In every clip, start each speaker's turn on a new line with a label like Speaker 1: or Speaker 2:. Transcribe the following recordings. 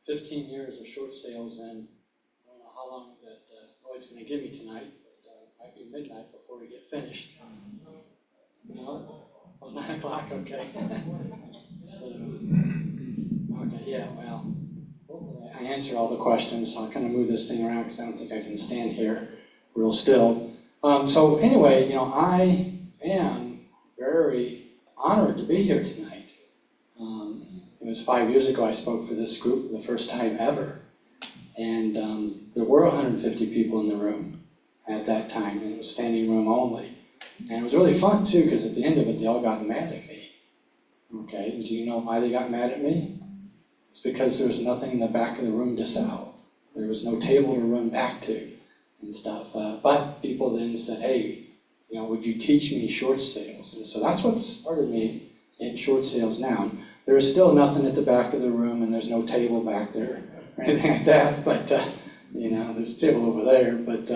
Speaker 1: 15 years of short sales, and I don't know how long that Lloyd's going to give me tonight, but it might be midnight before we get finished. No? Oh, 9 o'clock, okay. So, okay, yeah, well, hopefully I answer all the questions. I'll kind of move this thing around because I don't think I can stand here real still. So anyway, I am very honored to be here tonight. It was 5 years ago I spoke for this group for the first time ever. And there were 150 people in the room at that time, and it was standing room only. And it was really fun too, because at the end of it, they all got mad at me. Okay, and do you know why they got mad at me? It's because there was nothing in the back of the room to sell. There was no table to run back to and stuff. But people then said, hey, would you teach me short sales? And so that's what started me in short sales now. There is still nothing at the back of the room, and there's no table back there or anything like that. But, there's a table over there. But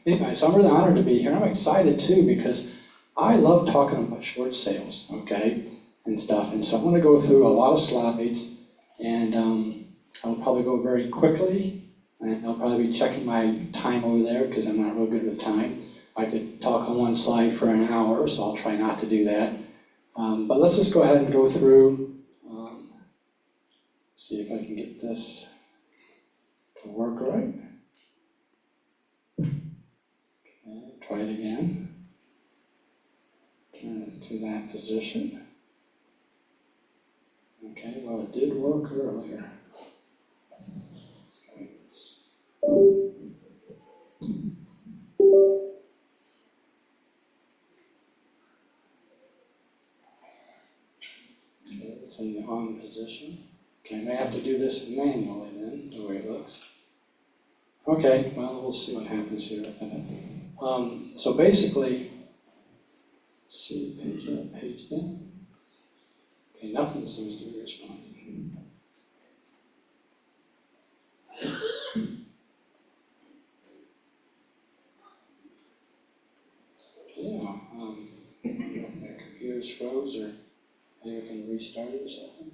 Speaker 1: anyway, so I'm really honored to be here. I'm excited too, because I love talking about short sales, okay, and stuff. And so I'm going to go through a lot of slides, and I'll probably go very quickly. And I'll probably be checking my time over there because I'm not real good with time. I could talk on one slide for an hour, so I'll try not to do that. But let's just go ahead and go through, see if I can get this to work right. Okay, try it again. Turn it to that position. Okay, well it did work earlier. Let's go with this. Okay, it's in the on position. Okay, I may have to do this manually then, the way it looks. Okay, well, we'll see what happens here with that. So basically, let's see, page up, page down. Okay, nothing seems to be responding. Yeah, I don't know if that computer's froze or maybe I can restart it or something.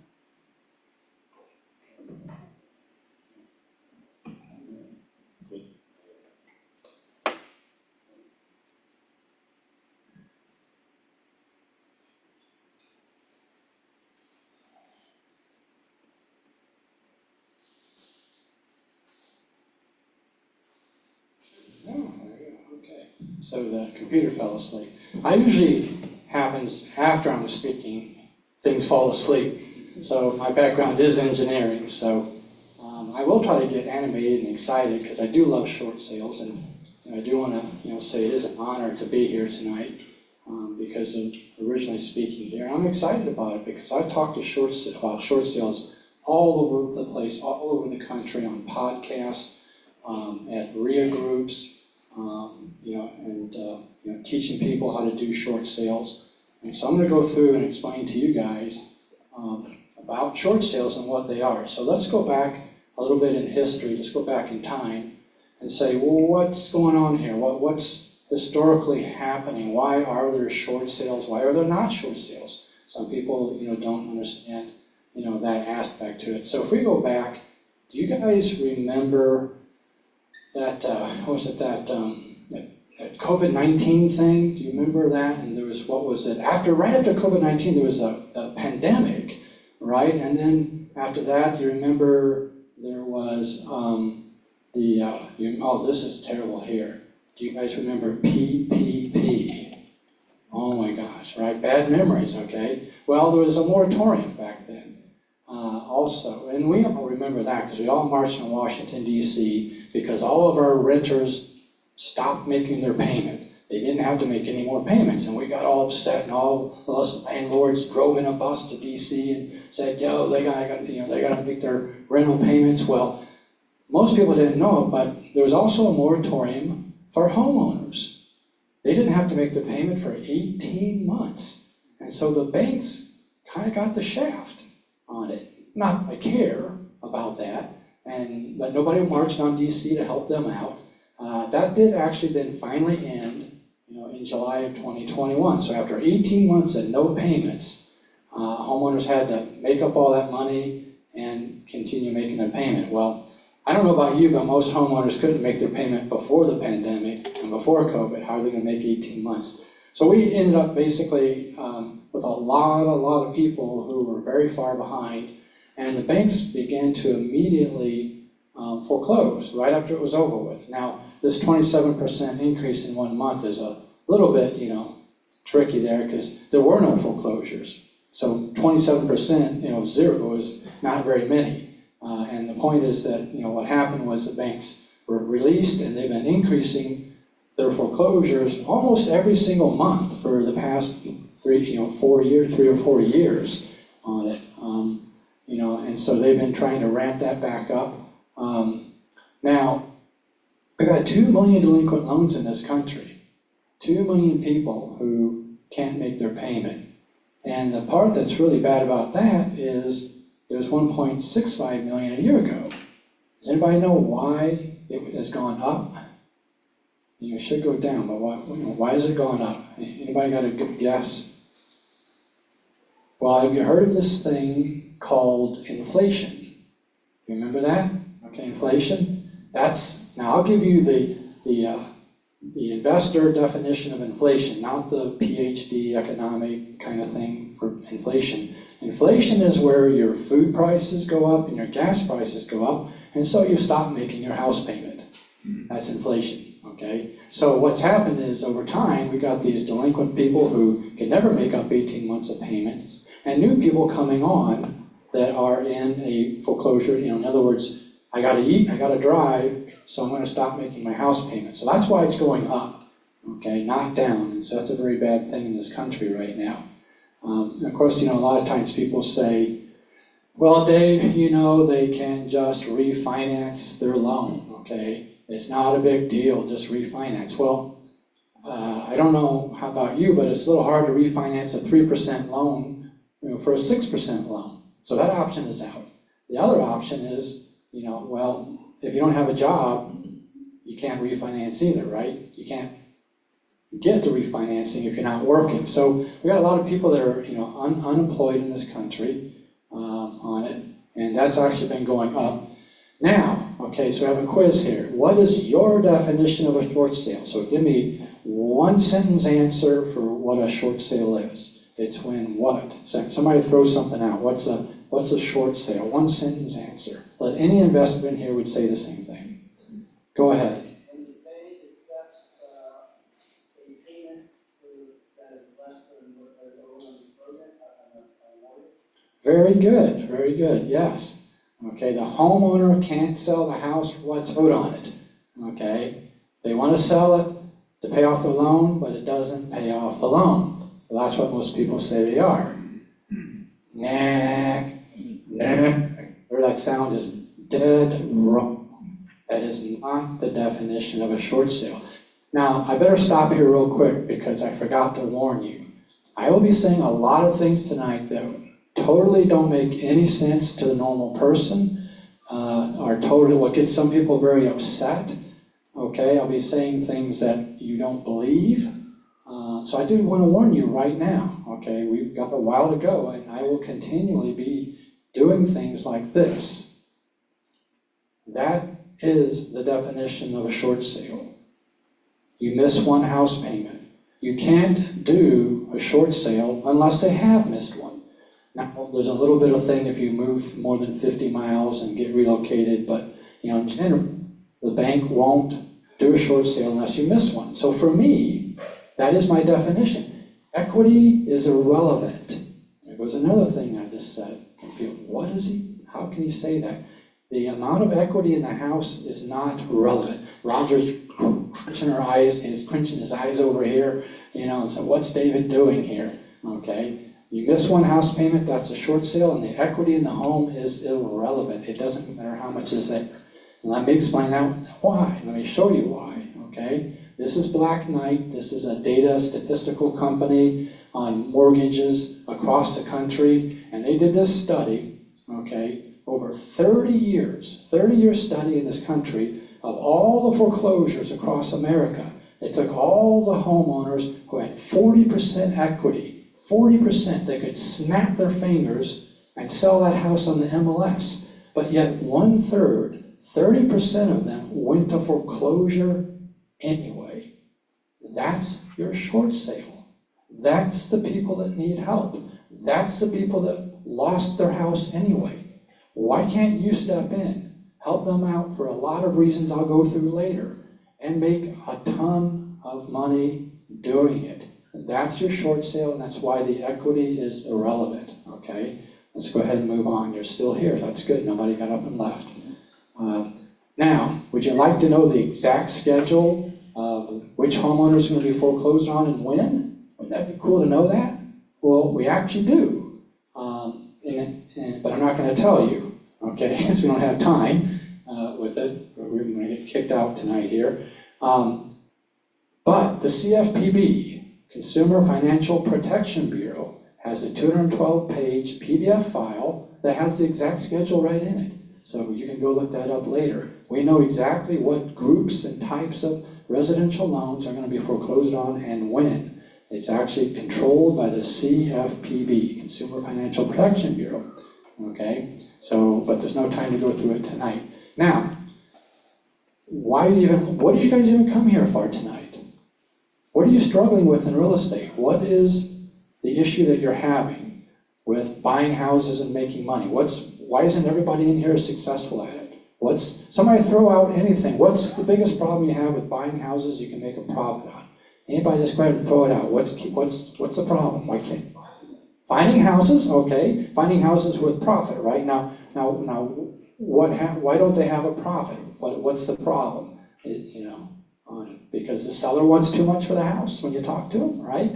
Speaker 1: Oh, there you go, okay. So the computer fell asleep. I usually happens after I'm speaking, things fall asleep. So my background is engineering, so I will try to get animated and excited because I do love short sales, and I do want to say it is an honor to be here tonight because of originally speaking here. I'm excited about it because I've talked about short sales all over the place, all over the country on podcasts, at RIA groups, teaching people how to do short sales. And so I'm going to go through and explain to you guys about short sales and what they are. So let's go back a little bit in history, let's go back in time and say, well, what's going on here? What's historically happening? Why are there short sales? Why are there not short sales? Some people, don't understand, that aspect to it. So if we go back, do you guys remember that, that COVID-19 thing? Do you remember that? And there was, right after COVID-19, there was a pandemic, right? And then after that, you remember there was this is terrible here. Do you guys remember PPP? Oh my gosh, right? Bad memories, okay? Well, there was a moratorium back then also. And we all remember that because we all marched in Washington, D.C. because all of our renters stopped making their payment. They didn't have to make any more payments, and we got all upset, and all of us landlords drove in a bus to D.C. and said, they gotta make their rental payments. Well, most people didn't know it, but there was also a moratorium for homeowners. They didn't have to make their payment for 18 months, and so the banks kind of got the shaft on it. Not I care about that, but nobody marched on D.C. to help them out. That did actually then finally end, in July of 2021. So after 18 months and no payments, homeowners had to make up all that money and continue making their payment. Well, I don't know about you, but most homeowners couldn't make their payment before the pandemic and before COVID. How are they going to make 18 months? So we ended up basically with a lot of people who were very far behind, and the banks began to immediately foreclose right after it was over with. Now, this 27% increase in 1 month is a little bit, tricky there because there were no foreclosures. So 27%, zero is not very many. And the point is that, what happened was the banks were released and they've been increasing their foreclosures almost every single month for the past 3 or 4 years on it. And so they've been trying to ramp that back up. Now, we've got 2 million delinquent loans in this country. 2 million people who can't make their payment. And the part that's really bad about that is there's 1.65 million a year ago. Does anybody know why it has gone up? You should go down, but why is it going up? Anybody got a good guess? Well, have you heard of this thing called inflation? You remember that? Okay, inflation. Now I'll give you the investor definition of inflation, not the PhD economic kind of thing for inflation. Inflation is where your food prices go up and your gas prices go up, and so you stop making your house payment. That's inflation, okay? So what's happened is over time, we got these delinquent people who can never make up 18 months of payments, and new people coming on that are in a foreclosure. In other words, I gotta eat, I gotta drive, so I'm gonna stop making my house payment. So that's why it's going up, okay, not down. And so that's a very bad thing in this country right now. Of course, a lot of times people say, well, Dave, they can just refinance their loan, okay? It's not a big deal, just refinance. Well, I don't know how about you, but it's a little hard to refinance a 3% loan for a 6% loan. So that option is out. The other option is, well, if you don't have a job, you can't refinance either, right? You can't get to refinancing if you're not working. So we got a lot of people that are, unemployed in this country on it, and that's actually been going up. Now, okay, so I have a quiz here. What is your definition of a short sale? So give me one sentence answer for what a short sale is. It's when what? Somebody throw something out. What's a short sale? One sentence answer. Let any investor in here would say the same thing. Go ahead.
Speaker 2: When the bank accepts a payment that is less than what they're owed on the program, on a mortgage?
Speaker 1: Very good, yes. Okay, the homeowner can't sell the house for what's owed on it. Okay, they want to sell it to pay off the loan, but it doesn't pay off the loan. Well, that's what most people say they are. Nah. Or that sound is dead wrong. That is not the definition of a short sale. Now, I better stop here real quick because I forgot to warn you. I will be saying a lot of things tonight that totally don't make any sense to the normal person, or totally what gets some people very upset. Okay, I'll be saying things that you don't believe. So I do want to warn you right now, okay? We've got a while to go, and I will continually be doing things like this. That is the definition of a short sale. You miss one house payment. You can't do a short sale unless they have missed one. Now, there's a little bit of thing if you move more than 50 miles and get relocated, but in general, the bank won't do a short sale unless you miss one. So for me, that is my definition. Equity is irrelevant. There goes another thing I just said. What is he? How can he say that? The amount of equity in the house is not relevant. Roger's crunching his eyes over here, and so what's David doing here? Okay. You miss one house payment, that's a short sale, and the equity in the home is irrelevant. It doesn't matter how much is there. Let me explain that. Why? Let me show you why, okay? This is Black Knight. This is a data statistical company on mortgages across the country, and they did this study, okay, over 30 year study in this country of all the foreclosures across America. They took all the homeowners who had 40% equity, 40%, they could snap their fingers and sell that house on the MLS. But yet 1/3, 30% of them went to foreclosure anyway. That's your short sale. That's the people that need help. That's the people that lost their house anyway. Why can't you step in, help them out for a lot of reasons I'll go through later, and make a ton of money doing it? That's your short sale, and that's why the equity is irrelevant, okay? Let's go ahead and move on. You're still here. That's good. Nobody got up and left. Now, would you like to know the exact schedule of which homeowners are going to be foreclosed on and when? Wouldn't that be cool to know that? Well, we actually do. But I'm not going to tell you, okay, because we don't have time with it. We're going to get kicked out tonight here. But the CFPB, Consumer Financial Protection Bureau, has a 212-page PDF file that has the exact schedule right in it. So you can go look that up later. We know exactly what groups and types of residential loans are going to be foreclosed on and when. It's actually controlled by the CFPB, Consumer Financial Protection Bureau. Okay, so, but there's no time to go through it tonight. Now, what did you guys even come here for tonight? What are you struggling with in real estate? What is the issue that you're having with buying houses and making money? Why isn't everybody in here successful at it? Somebody throw out anything. What's the biggest problem you have with buying houses you can make a profit on? Anybody just go ahead and throw it out. What's the problem? Why can't finding houses? Okay, finding houses with profit, right? Now, why don't they have a profit? What's the problem? Because the seller wants too much for the house when you talk to them, right?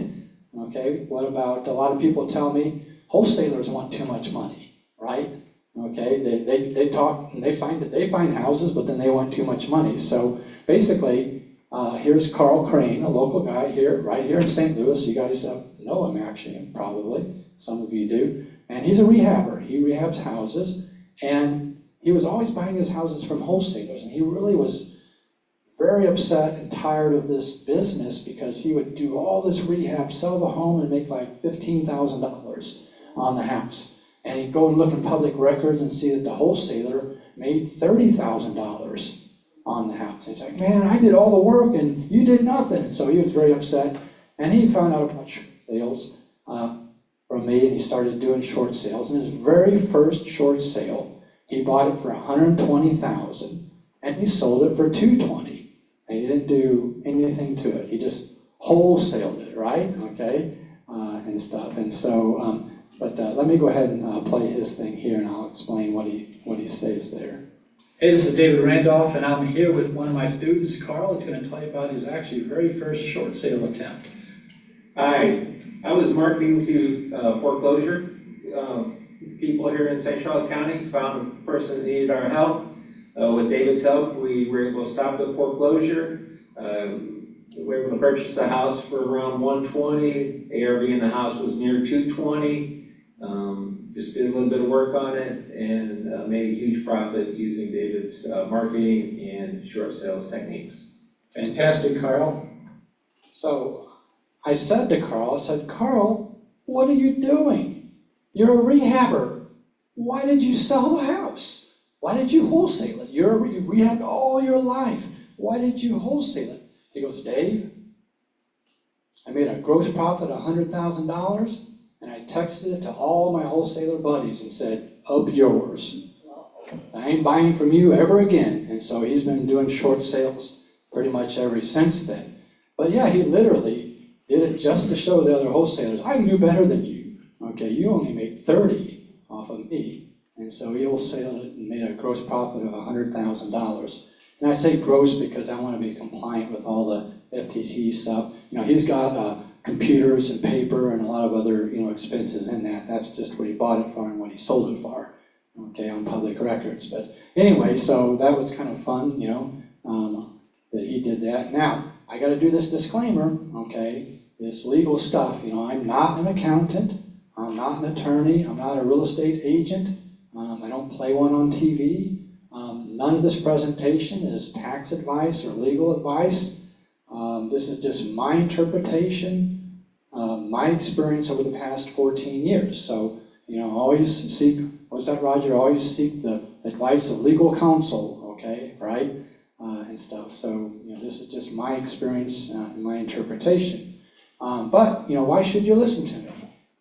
Speaker 1: Okay. What about a lot of people tell me wholesalers want too much money, right? Okay. They talk and they find houses, but then they want too much money. So basically. Here's Carl Crane, a local guy here, right here in St. Louis. You guys know him actually, probably. Some of you do. And he's a rehabber. He rehabs houses. And he was always buying his houses from wholesalers. And he really was very upset and tired of this business because he would do all this rehab, sell the home, and make like $15,000 on the house. And he'd go and look in public records and see that the wholesaler made $30,000 on the house. He's like, man, I did all the work and you did nothing. So he was very upset, and he found out about sales from me, and he started doing short sales. And his very first short sale, he bought it for $120,000, and he sold it for $220,000. And he didn't do anything to it. He just wholesaled it, right? Okay, and stuff. And so, let me go ahead and play his thing here, and I'll explain what he says there. Hey, this is David Randolph, and I'm here with one of my students, Carl. He's going to tell you about his actually very first short sale attempt.
Speaker 3: Hi, I was marketing to foreclosure people here in St. Charles County. Found a person that needed our help. With David's help, we were able to stop the foreclosure. We were able to purchase the house for around $120,000. ARV in the house was near $220,000. Just did a little bit of work on it and made a huge profit using David's marketing and short sales techniques.
Speaker 1: Fantastic, Carl. So I said to Carl, Carl, what are you doing? You're a rehabber. Why did you sell the house? Why did you wholesale it? You rehabbed all your life. Why did you wholesale it? He goes, Dave, I made a gross profit of $100,000. And I texted it to all my wholesaler buddies and said, up yours. I ain't buying from you ever again. And so he's been doing short sales pretty much ever since then. But yeah, he literally did it just to show the other wholesalers, I knew better than you. Okay, you only made 30 off of me. And so he wholesaled it and made a gross profit of $100,000. And I say gross because I want to be compliant with all the FTT stuff. He's got computers and paper and a lot of other expenses in that. That's just what he bought it for and what he sold it for, okay, on public records. But anyway, so that was kind of fun, that he did that. Now, I got to do this disclaimer, okay, this legal stuff. I'm not an accountant, I'm not an attorney, I'm not a real estate agent, I don't play one on TV. None of this presentation is tax advice or legal advice. This is just my interpretation, my experience over the past 14 years. So always seek, what's that, Roger? Always seek the advice of legal counsel, okay, right? And stuff. So, this is just my experience and my interpretation. But why should you listen to me?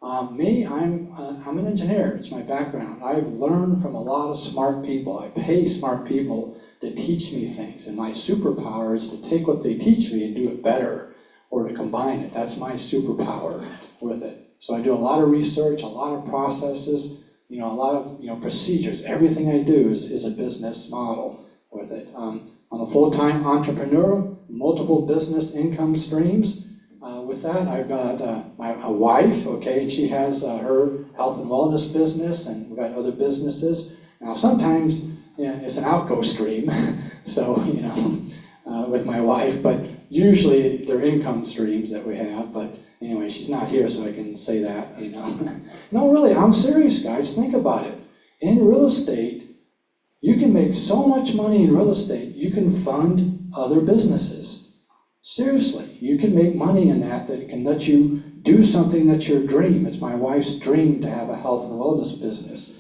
Speaker 1: I'm an engineer. It's my background. I've learned from a lot of smart people. I pay smart people to teach me things, and my superpower is to take what they teach me and do it better, or to combine it. That's my superpower with it. So I do a lot of research, a lot of processes, a lot of procedures. Everything I do is a business model with it. I'm a full-time entrepreneur, multiple business income streams. With that, I've got a wife, okay, and she has her health and wellness business, and we've got other businesses. Now, sometimes it's an outgo stream, so, with my wife, but usually they're income streams that we have. But anyway, she's not here, so I can say that, No, really, I'm serious, guys. Think about it. In real estate, you can make so much money in real estate, you can fund other businesses. Seriously, you can make money in that can let you do something that's your dream. It's my wife's dream to have a health and wellness business.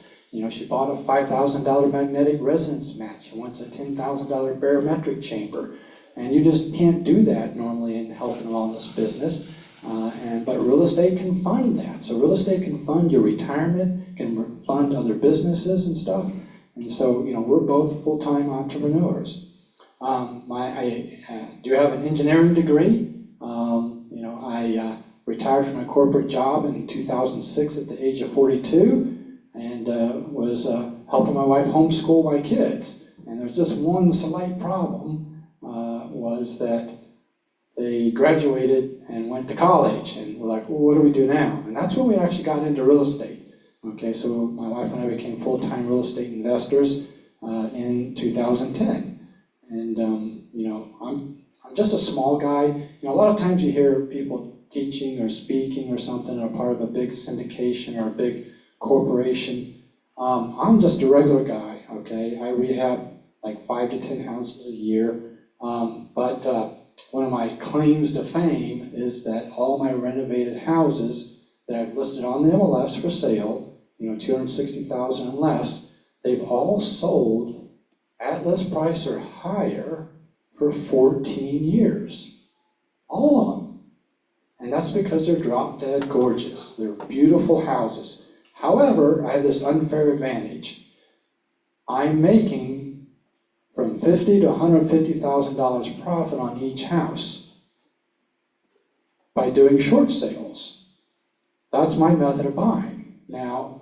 Speaker 1: She bought a $5,000 magnetic resonance mat. She wants a $10,000 barometric chamber. And you just can't do that normally in health and wellness business. But real estate can fund that. So real estate can fund your retirement, can fund other businesses and stuff. And so, we're both full-time entrepreneurs. I do have an engineering degree. I retired from my corporate job in 2006 at the age of 42, and was helping my wife homeschool my kids. And there's just one slight problem, was that they graduated and went to college, and we're like, well, what do we do now? And that's when we actually got into real estate. Okay, so my wife and I became full-time real estate investors in 2010. And, I'm just a small guy. A lot of times you hear people teaching or speaking or something, or part of a big syndication or a big corporation. I'm just a regular guy, okay? I rehab like 5 to 10 houses a year. But one of my claims to fame is that all my renovated houses that I've listed on the MLS for sale, $260,000 and less, they've all sold at list price or higher for 14 years. All of them. And that's because they're drop dead gorgeous. They're beautiful houses. However, I have this unfair advantage. I'm making from $50,000 to $150,000 profit on each house by doing short sales. That's my method of buying. Now,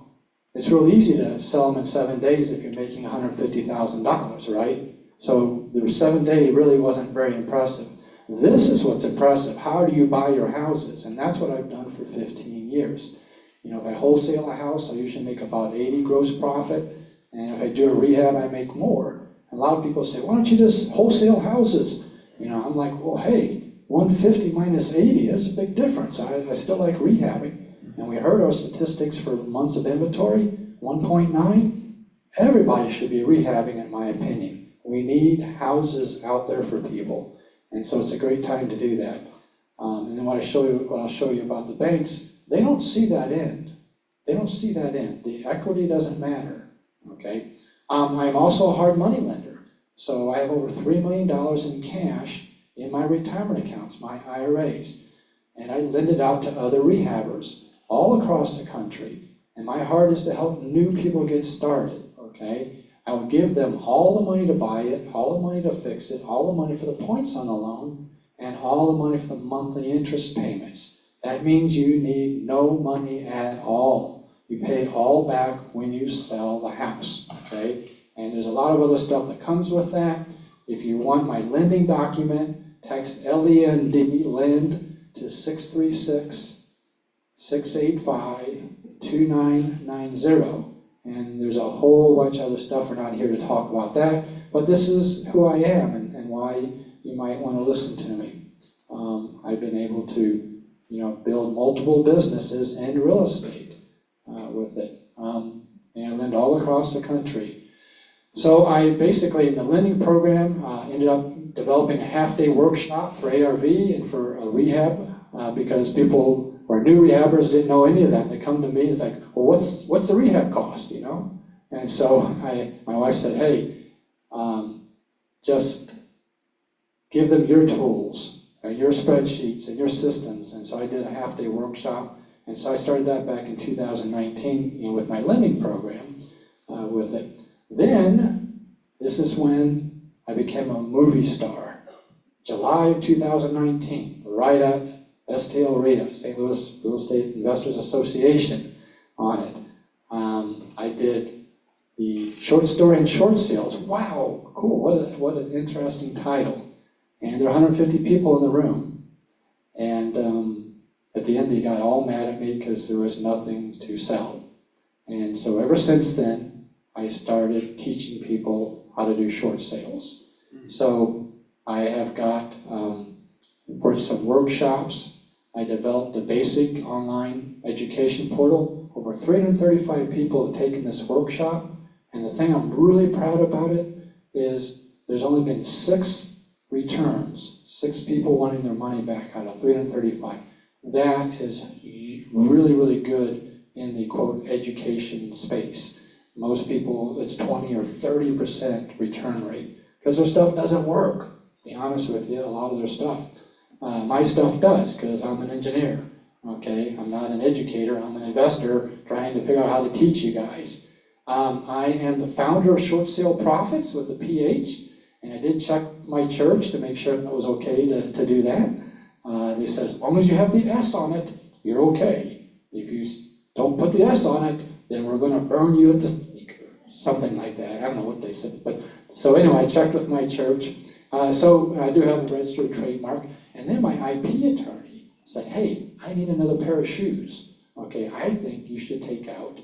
Speaker 1: it's real easy to sell them in 7 days if you're making $150,000, right? So the 7 day really wasn't very impressive. This is what's impressive. How do you buy your houses? And that's what I've done for 15 years. If I wholesale a house, I usually make about 80 gross profit. And if I do a rehab, I make more. A lot of people say, why don't you just wholesale houses? I'm like, well, hey, 150 minus 80, there's a big difference. I still like rehabbing. And we heard our statistics for months of inventory, 1.9. Everybody should be rehabbing, in my opinion. We need houses out there for people. And so it's a great time to do that. And then what I'll show you about the banks, they don't see that end. They don't see that end. The equity doesn't matter, okay? I'm also a hard money lender. So I have over $3 million in cash in my retirement accounts, my IRAs. And I lend it out to other rehabbers all across the country. And my heart is to help new people get started, okay? I will give them all the money to buy it, all the money to fix it, all the money for the points on the loan, and all the money for the monthly interest payments. That means you need no money at all. You pay it all back when you sell the house, okay? And there's a lot of other stuff that comes with that. If you want my lending document, text LEND, LEND, to 636-685-2990. And there's a whole bunch of other stuff. We're not here to talk about that. But this is who I am and why you might want to listen to me. I've been able to, build multiple businesses in real estate with it. And I lend all across the country. So I basically, in the lending program, ended up developing a half-day workshop for ARV and for a rehab because people where new rehabbers didn't know any of that. They come to me, it's like, well, what's the rehab cost, you know? And so my wife said, hey, just give them your tools, your spreadsheets, and your systems. And so I did a half-day workshop. And so I started that back in 2019, with my lending program with it. Then, this is when I became a movie star. July of 2019, right at STL REIA, St. Louis Real Estate Investors Association, on it. I did the short story and short sales. Wow, cool, what an interesting title. And there are 150 people in the room. And at the end, they got all mad at me because there was nothing to sell. And so ever since then, I started teaching people how to do short sales. So I have got, for some workshops, I developed a basic online education portal. Over 335 people have taken this workshop. And the thing I'm really proud about it is there's only been 6 returns, 6 people wanting their money back out of 335. That is really, really good in the, quote, education space. Most people, it's 20 or 30% return rate because their stuff doesn't work. To be honest with you, a lot of their stuff. My stuff does because I'm an engineer, okay? I'm not an educator, I'm an investor trying to figure out how to teach you guys. I am the founder of Short Sale Profits with a PH, and I did check my church to make sure it was okay to do that. They said, as long as you have the S on it, you're okay. If you don't put the S on it, then we're going to burn you at the stake, or something like that. I don't know what they said. But so anyway, I checked with my church. So I do have a registered trademark. And then my IP attorney said, hey, I need another pair of shoes. Okay, I think you should take out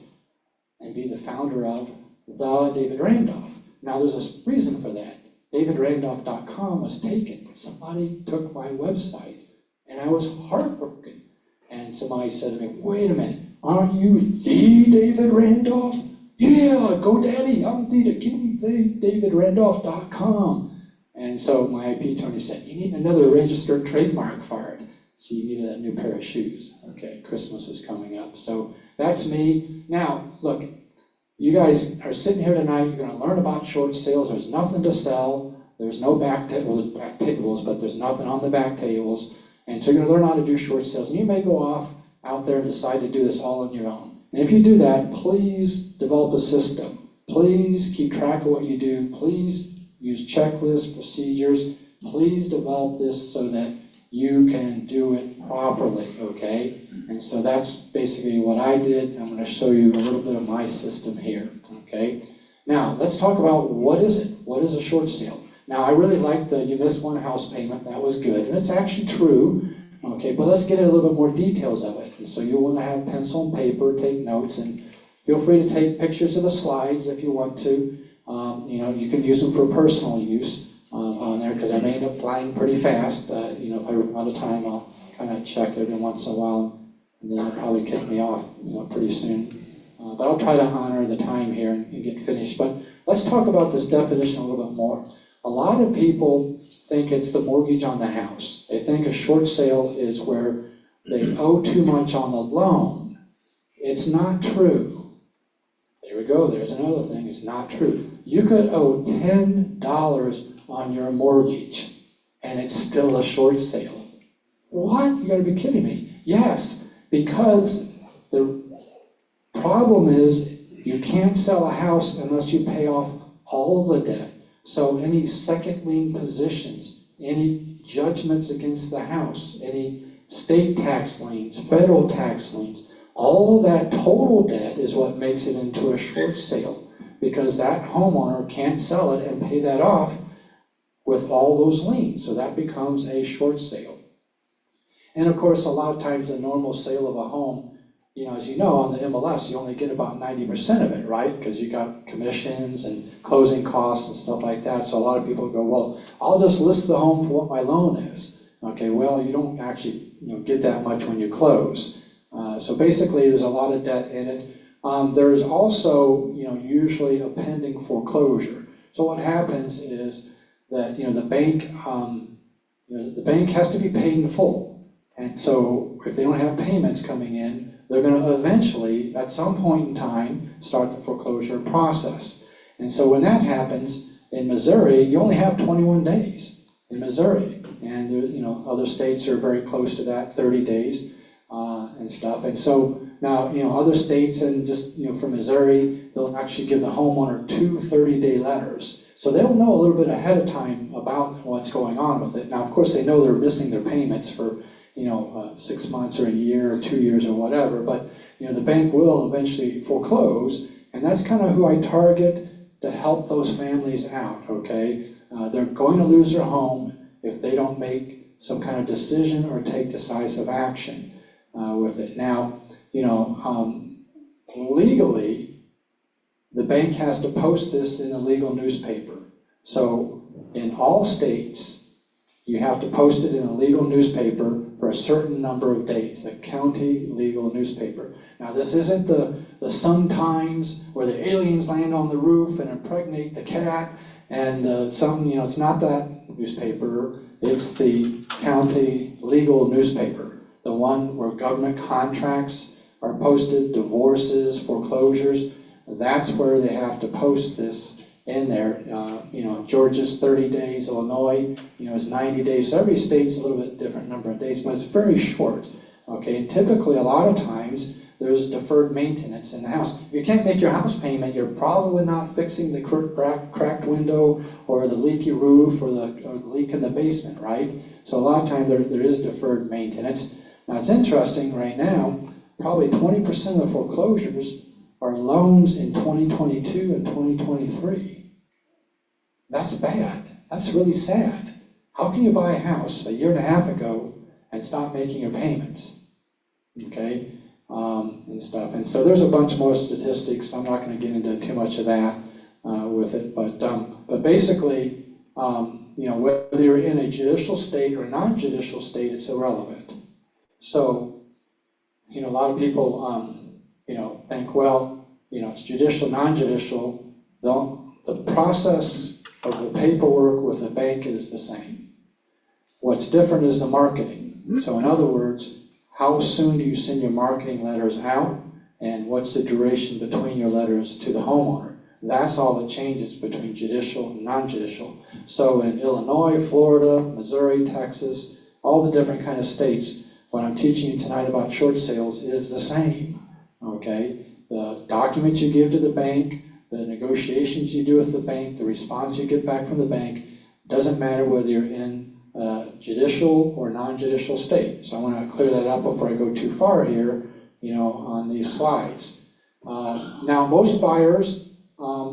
Speaker 1: and be the founder of the David Randolph. Now there's a reason for that. DavidRandolph.com was taken. Somebody took my website, and I was heartbroken. And somebody said to me, wait a minute, aren't you the David Randolph? Yeah, GoDaddy, I'm the, give me the DavidRandolph.com. And so my IP attorney said, you need another registered trademark for it. So you needed a new pair of shoes. Okay, Christmas was coming up. So that's me. Now, look, you guys are sitting here tonight, you're going to learn about short sales. There's nothing to sell. There's no back tables, but there's nothing on the back tables. And so you're going to learn how to do short sales. And you may go off out there and decide to do this all on your own. And if you do that, please develop a system. Please keep track of what you do. Please use checklists, procedures. Please develop this so that you can do it properly, okay? And so that's basically what I did. I'm going to show you a little bit of my system here, okay? Now, let's talk about what is it? What is a short sale? Now, I really like the you missed one house payment. That was good, and it's actually true, okay? But let's get into a little bit more details of it. And so you'll want to have pencil and paper, take notes, and feel free to take pictures of the slides if you want to. You can use them for personal use on there because I may end up flying pretty fast. If I run out of time, I'll kind of check every once in a while, and then they'll probably kick me off, pretty soon. But I'll try to honor the time here and get finished. But let's talk about this definition a little bit more. A lot of people think it's the mortgage on the house. They think a short sale is where they owe too much on the loan. It's not true. There we go, there's another thing, it's not true. You could owe $10 on your mortgage, and it's still a short sale. What? You gotta be kidding me. Yes, because the problem is you can't sell a house unless you pay off all of the debt. So any second lien positions, any judgments against the house, any state tax liens, federal tax liens, all of that total debt is what makes it into a short sale, because that homeowner can't sell it and pay that off with all those liens. So that becomes a short sale. And of course, a lot of times the normal sale of a home, as you know, on the MLS, you only get about 90% of it, right? Because you got commissions and closing costs and stuff like that. So a lot of people go, well, I'll just list the home for what my loan is. Okay, well, you don't actually get that much when you close. So basically, there's a lot of debt in it. There's also, usually a pending foreclosure. So what happens is that, the bank has to be paid in full. And so if they don't have payments coming in, they're gonna eventually, at some point in time, start the foreclosure process. And so when that happens, in Missouri, you only have 21 days in Missouri. And other states are very close to that, 30 days and stuff. And so now, other states and just, for Missouri, they'll actually give the homeowner 2 30-day letters. So they'll know a little bit ahead of time about what's going on with it. Now, of course, they know they're missing their payments for 6 months or a year or 2 years or whatever, but the bank will eventually foreclose, and that's kind of who I target to help those families out, okay? They're going to lose their home if they don't make some kind of decision or take decisive action with it. Now, legally, the bank has to post this in a legal newspaper. So in all states, you have to post it in a legal newspaper for a certain number of days, the county legal newspaper. Now, this isn't the Sun-Times where the aliens land on the roof and impregnate the cat and it's not that newspaper. It's the county legal newspaper, the one where government contracts are posted, divorces, foreclosures. That's where they have to post this in there. Georgia's 30 days, Illinois, is 90 days. So every state's a little bit different number of days, but it's very short. Okay, and typically a lot of times there's deferred maintenance in the house. If you can't make your house payment, you're probably not fixing the cracked window or the leaky roof or the leak in the basement, right? So a lot of times there is deferred maintenance. Now it's interesting right now, probably 20% of the foreclosures are loans in 2022 and 2023. That's bad. That's really sad. How can you buy a house a year and a half ago and stop making your payments? Okay, and stuff. And so there's a bunch more statistics. I'm not going to get into too much of that with it, but basically, whether you're in a judicial state or non-judicial state, it's irrelevant. So, a lot of people, think, well, it's judicial, non-judicial. The process of the paperwork with the bank is the same. What's different is the marketing. So in other words, how soon do you send your marketing letters out, and what's the duration between your letters to the homeowner? That's all that changes between judicial and non-judicial. So in Illinois, Florida, Missouri, Texas, all the different kind of states, what I'm teaching you tonight about short sales is the same, okay? The documents you give to the bank, the negotiations you do with the bank, the response you get back from the bank, doesn't matter whether you're in judicial or non-judicial state. So I want to clear that up before I go too far here, on these slides. Now, most buyers,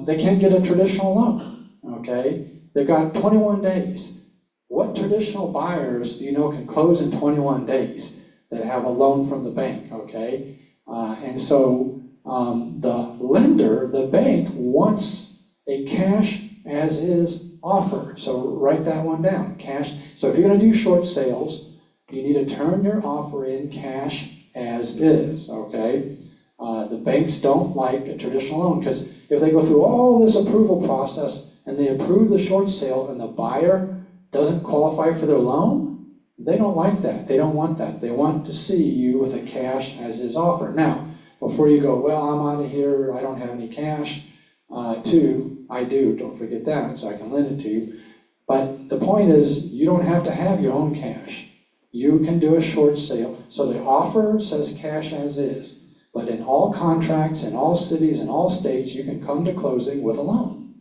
Speaker 1: they can't get a traditional loan, okay? They've got 21 days. What traditional buyers do you know can close in 21 days that have a loan from the bank, okay? And so the lender, the bank, wants a cash as is offer. So write that one down, cash. So if you're going to do short sales, you need to turn your offer in cash as is, okay? The banks don't like a traditional loan because if they go through all this approval process and they approve the short sale and the buyer doesn't qualify for their loan, they don't like that. They don't want that. They want to see you with a cash as is offer. Now, before you go, well, I'm out of here, I don't have any cash, I do, don't forget that, so I can lend it to you. But the point is, you don't have to have your own cash. You can do a short sale. So the offer says cash as is, but in all contracts, in all cities, in all states, you can come to closing with a loan,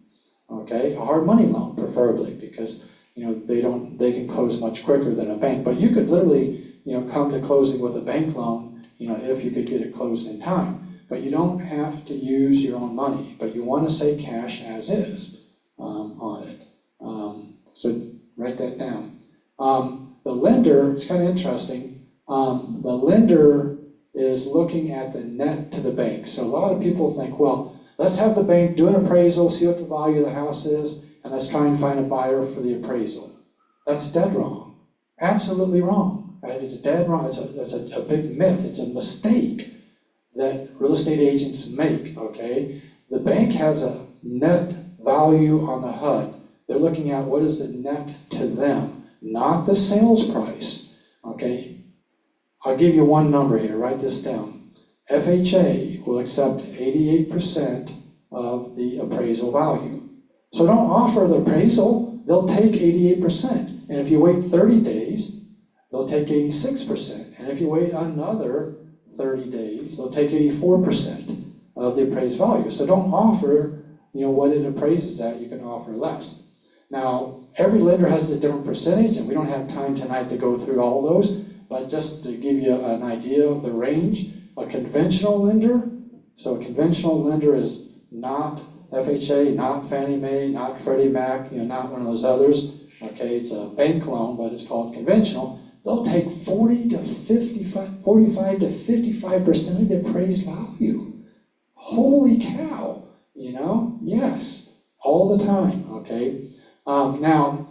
Speaker 1: okay? A hard money loan, preferably, because they can close much quicker than a bank. But you could literally, come to closing with a bank loan, if you could get it closed in time. But you don't have to use your own money, but you want to say cash as is on it. So write that down. The lender, it's kind of interesting, the lender is looking at the net to the bank. So a lot of people think, well, let's have the bank do an appraisal, see what the value of the house is, and let's try and find a buyer for the appraisal. That's dead wrong. Absolutely wrong. Right? It's dead wrong. It's a big myth. It's a mistake that real estate agents make, okay? The bank has a net value on the HUD. They're looking at what is the net to them, not the sales price, okay? I'll give you one number here, write this down. FHA will accept 88% of the appraisal value. So don't offer the appraisal, they'll take 88%. And if you wait 30 days, they'll take 86%. And if you wait another 30 days, they'll take 84% of the appraised value. So don't offer, what it appraises at, you can offer less. Now, every lender has a different percentage, and we don't have time tonight to go through all those, but just to give you an idea of the range, a conventional lender, so a conventional lender is not FHA, not Fannie Mae, not Freddie Mac, not one of those others. Okay, it's a bank loan, but it's called conventional. They'll take 45 to 55% of the appraised value. Holy cow, yes, all the time, okay? Now,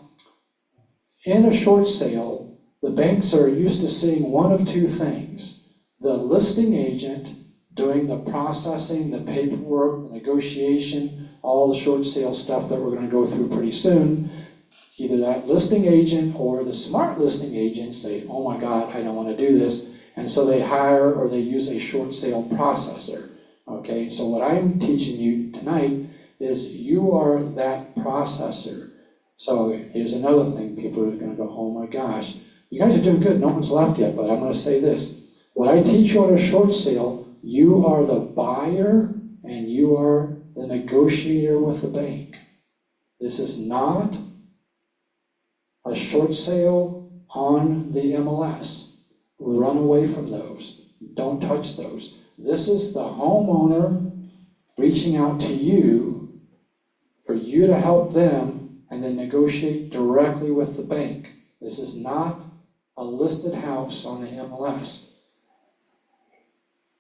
Speaker 1: in a short sale, the banks are used to seeing one of two things. The listing agent doing the processing, the paperwork, the negotiation, all the short sale stuff that we're going to go through pretty soon. Either that listing agent or the smart listing agent say, oh my God, I don't want to do this. And so they hire or they use a short sale processor. Okay, so what I'm teaching you tonight is you are that processor. So here's another thing, people are going to go, oh my gosh, you guys are doing good, no one's left yet, but I'm going to say this. What I teach you on a short sale, you are the buyer and you are the negotiator with the bank. This is not a short sale on the MLS. Run away from those. Don't touch those. This is the homeowner reaching out to you for you to help them and then negotiate directly with the bank. This is not a listed house on the MLS.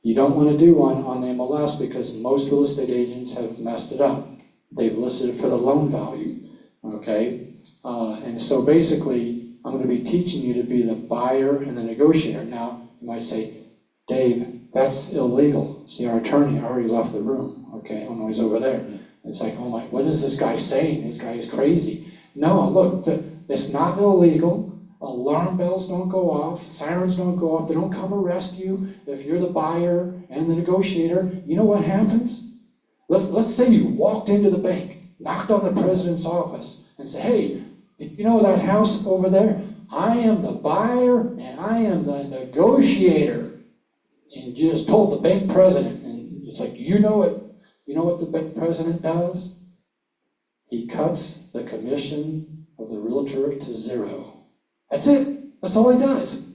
Speaker 1: You don't want to do one on the MLS because most real estate agents have messed it up. They've listed it for the loan value, okay? And so basically, I'm going to be teaching you to be the buyer and the negotiator. Now, you might say, Dave, that's illegal. See, our attorney already left the room, okay? Oh no, he's over there. It's like, oh my, what is this guy saying? This guy is crazy. No, look, it's not illegal. Alarm bells don't go off, sirens don't go off, they don't come arrest you. If you're the buyer and the negotiator, you know what happens? Let's say you walked into the bank, knocked on the president's office, and say, hey, did you know that house over there? I am the buyer and I am the negotiator. And you just told the bank president, and it's like, you know what the bank president does? He cuts the commission of the realtor to zero. That's it. That's all he does.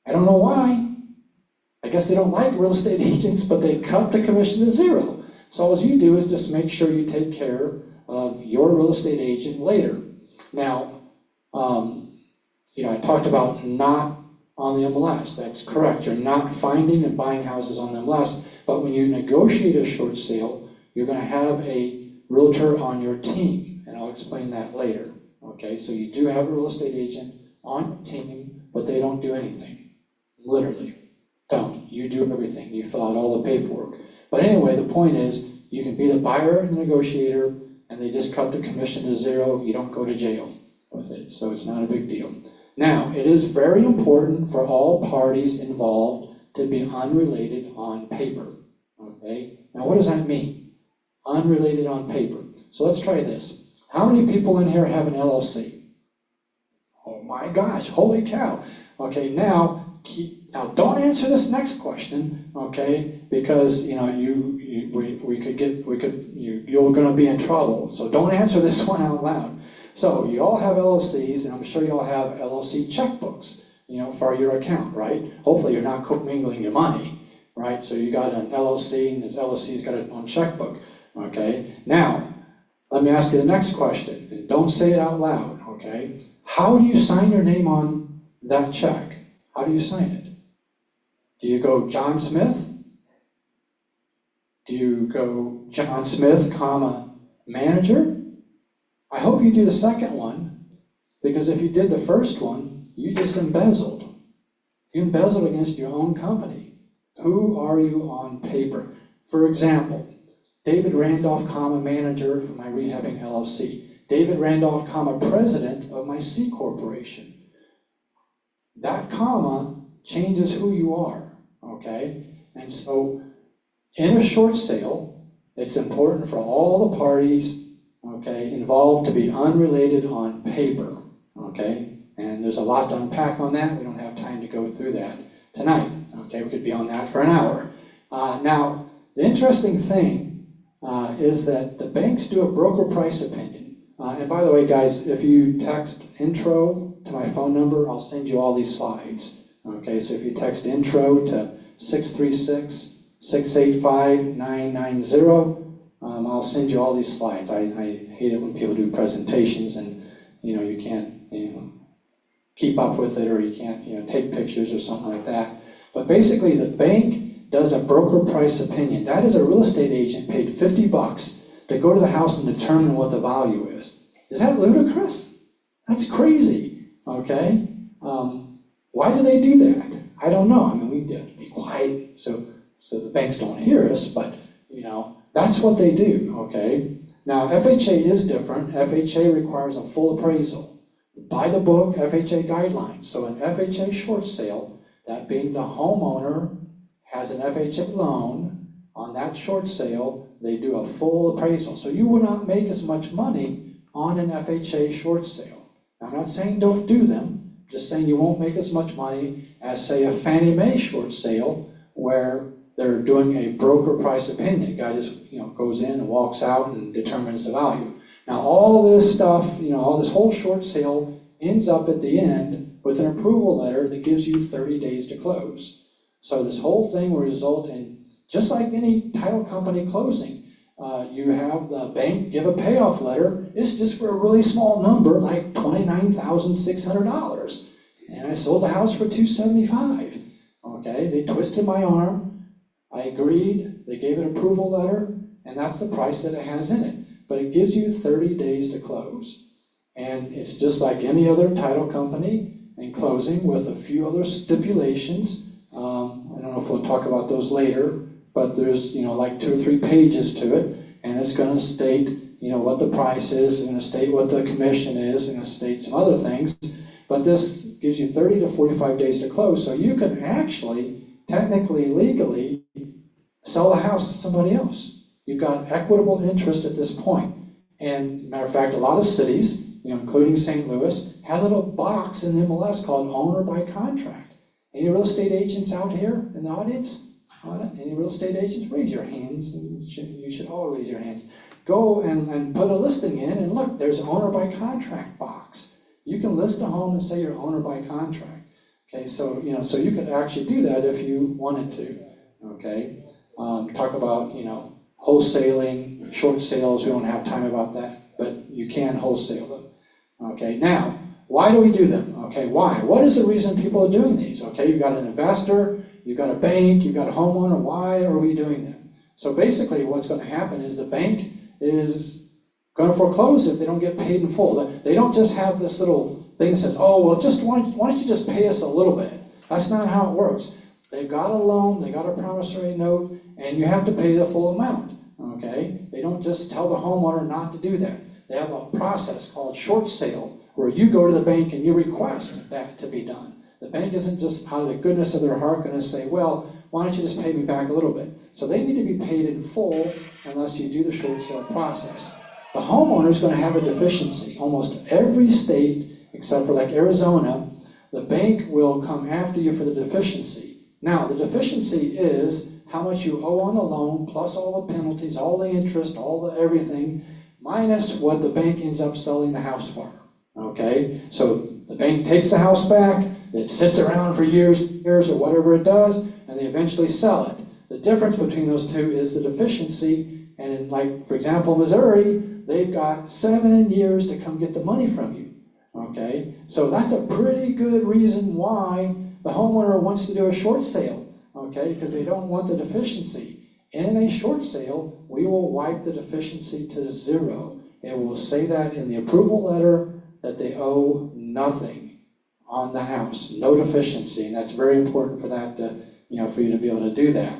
Speaker 1: I don't know why. I guess they don't like real estate agents, but they cut the commission to zero. So all you do is just make sure you take care of your real estate agent later. Now, I talked about not on the MLS. That's correct. You're not finding and buying houses on the MLS, but when you negotiate a short sale, you're going to have a realtor on your team, and I'll explain that later. Okay, so you do have a real estate agent on your team, but they don't do anything. Literally, don't. You do everything. You fill out all the paperwork. But anyway, the point is, you can be the buyer and the negotiator, and they just cut the commission to zero. You don't go to jail with it, so it's not a big deal. Now, it is very important for all parties involved to be unrelated on paper. Okay? Now, what does that mean? Unrelated on paper. So let's try this. How many people in here have an LLC? Oh my gosh, holy cow. Okay, now don't answer this next question, okay? Because you're gonna be in trouble. So don't answer this one out loud. So you all have LLCs, and I'm sure you all have LLC checkbooks, for your account, right? Hopefully you're not commingling your money, right? So you got an LLC, and this LLC's got its own checkbook, okay? Now, let me ask you the next question, and don't say it out loud, okay? How do you sign your name on that check? How do you sign it? Do you go John Smith? Do you go John Smith, comma, manager? I hope you do the second one, because if you did the first one, you just embezzled. You embezzled against your own company. Who are you on paper? For example, David Randolph, comma, manager of my rehabbing LLC. David Randolph, comma, president of my C corporation. That comma changes who you are, okay? And so in a short sale, it's important for all the parties, okay, involved to be unrelated on paper, okay? And there's a lot to unpack on that. We don't have time to go through that tonight, okay? We could be on that for an hour. Now, the interesting thing is that the banks do a broker price opinion. And by the way, guys, if you text intro to my phone number, I'll send you all these slides, okay? So if you text intro to 636-685-990, I'll send you all these slides. I hate it when people do presentations and, you can't, keep up with it, or you can't, take pictures or something like that. But basically, the bank does a broker price opinion. That is a real estate agent paid $50 to go to the house and determine what the value is. Is that ludicrous? That's crazy, okay? Why do they do that? I don't know. I mean, we have to be quiet so the banks don't hear us, but, that's what they do, okay? Now, FHA is different. FHA requires a full appraisal. By the book, FHA guidelines. So an FHA short sale, that being the homeowner has an FHA loan, on that short sale, they do a full appraisal. So you will not make as much money on an FHA short sale. Now, I'm not saying don't do them, just saying you won't make as much money as, say, a Fannie Mae short sale, where they're doing a broker price opinion. The guy just, goes in and walks out and determines the value. Now, all this stuff, all this whole short sale ends up at the end with an approval letter that gives you 30 days to close. So this whole thing will result in, just like any title company closing, you have the bank give a payoff letter. It's just for a really small number, like $29,600. And I sold the house for $275. Okay, they twisted my arm. I agreed. They gave an approval letter, and that's the price that it has in it. But it gives you 30 days to close. And it's just like any other title company in closing, with a few other stipulations. I don't know if we'll talk about those later, but there's, like 2 or 3 pages to it, and it's going to state, what the price is, it's going to state what the commission is, it's going to state some other things. But this gives you 30 to 45 days to close, so you can actually, technically, legally, sell the house to somebody else. You've got equitable interest at this point. And matter of fact, a lot of cities, including St. Louis, has a little box in the MLS called owner by contract. Any real estate agents out here in the audience? Any real estate agents? Raise your hands. You should all raise your hands. Go and put a listing in, and look, there's an owner by contract box. You can list a home and say you're owner by contract. Okay, so so you could actually do that if you wanted to. Okay, talk about wholesaling, short sales. We don't have time about that, but you can wholesale them. Okay, now, why do we do them? Okay, why? What is the reason people are doing these? Okay, you've got an investor, you've got a bank, you've got a homeowner. Why are we doing them? So basically what's going to happen is the bank is going to foreclose if they don't get paid in full. They don't just have this little thing that says, oh, well, why don't you just pay us a little bit? That's not how it works. They've got a loan, they got a promissory note, and you have to pay the full amount. Okay? They don't just tell the homeowner not to do that. They have a process called short sale, where you go to the bank and you request that to be done. The bank isn't just out of the goodness of their heart going to say, well, why don't you just pay me back a little bit? So they need to be paid in full unless you do the short sale process. The homeowner is going to have a deficiency. Almost every state, except for like Arizona, the bank will come after you for the deficiency. Now, the deficiency is how much you owe on the loan, plus all the penalties, all the interest, all the everything, minus what the bank ends up selling the house for. Okay? So the bank takes the house back, it sits around for years or whatever it does, and they eventually sell it. The difference between those two is the deficiency, and in, like, for example, Missouri, they've got 7 years to come get the money from you. Okay? So that's a pretty good reason why the homeowner wants to do a short sale. Okay? Because they don't want the deficiency. In a short sale, we will wipe the deficiency to 0. And we'll say that in the approval letter that they owe nothing on the house, no deficiency, and that's very important for that to, for you to be able to do that.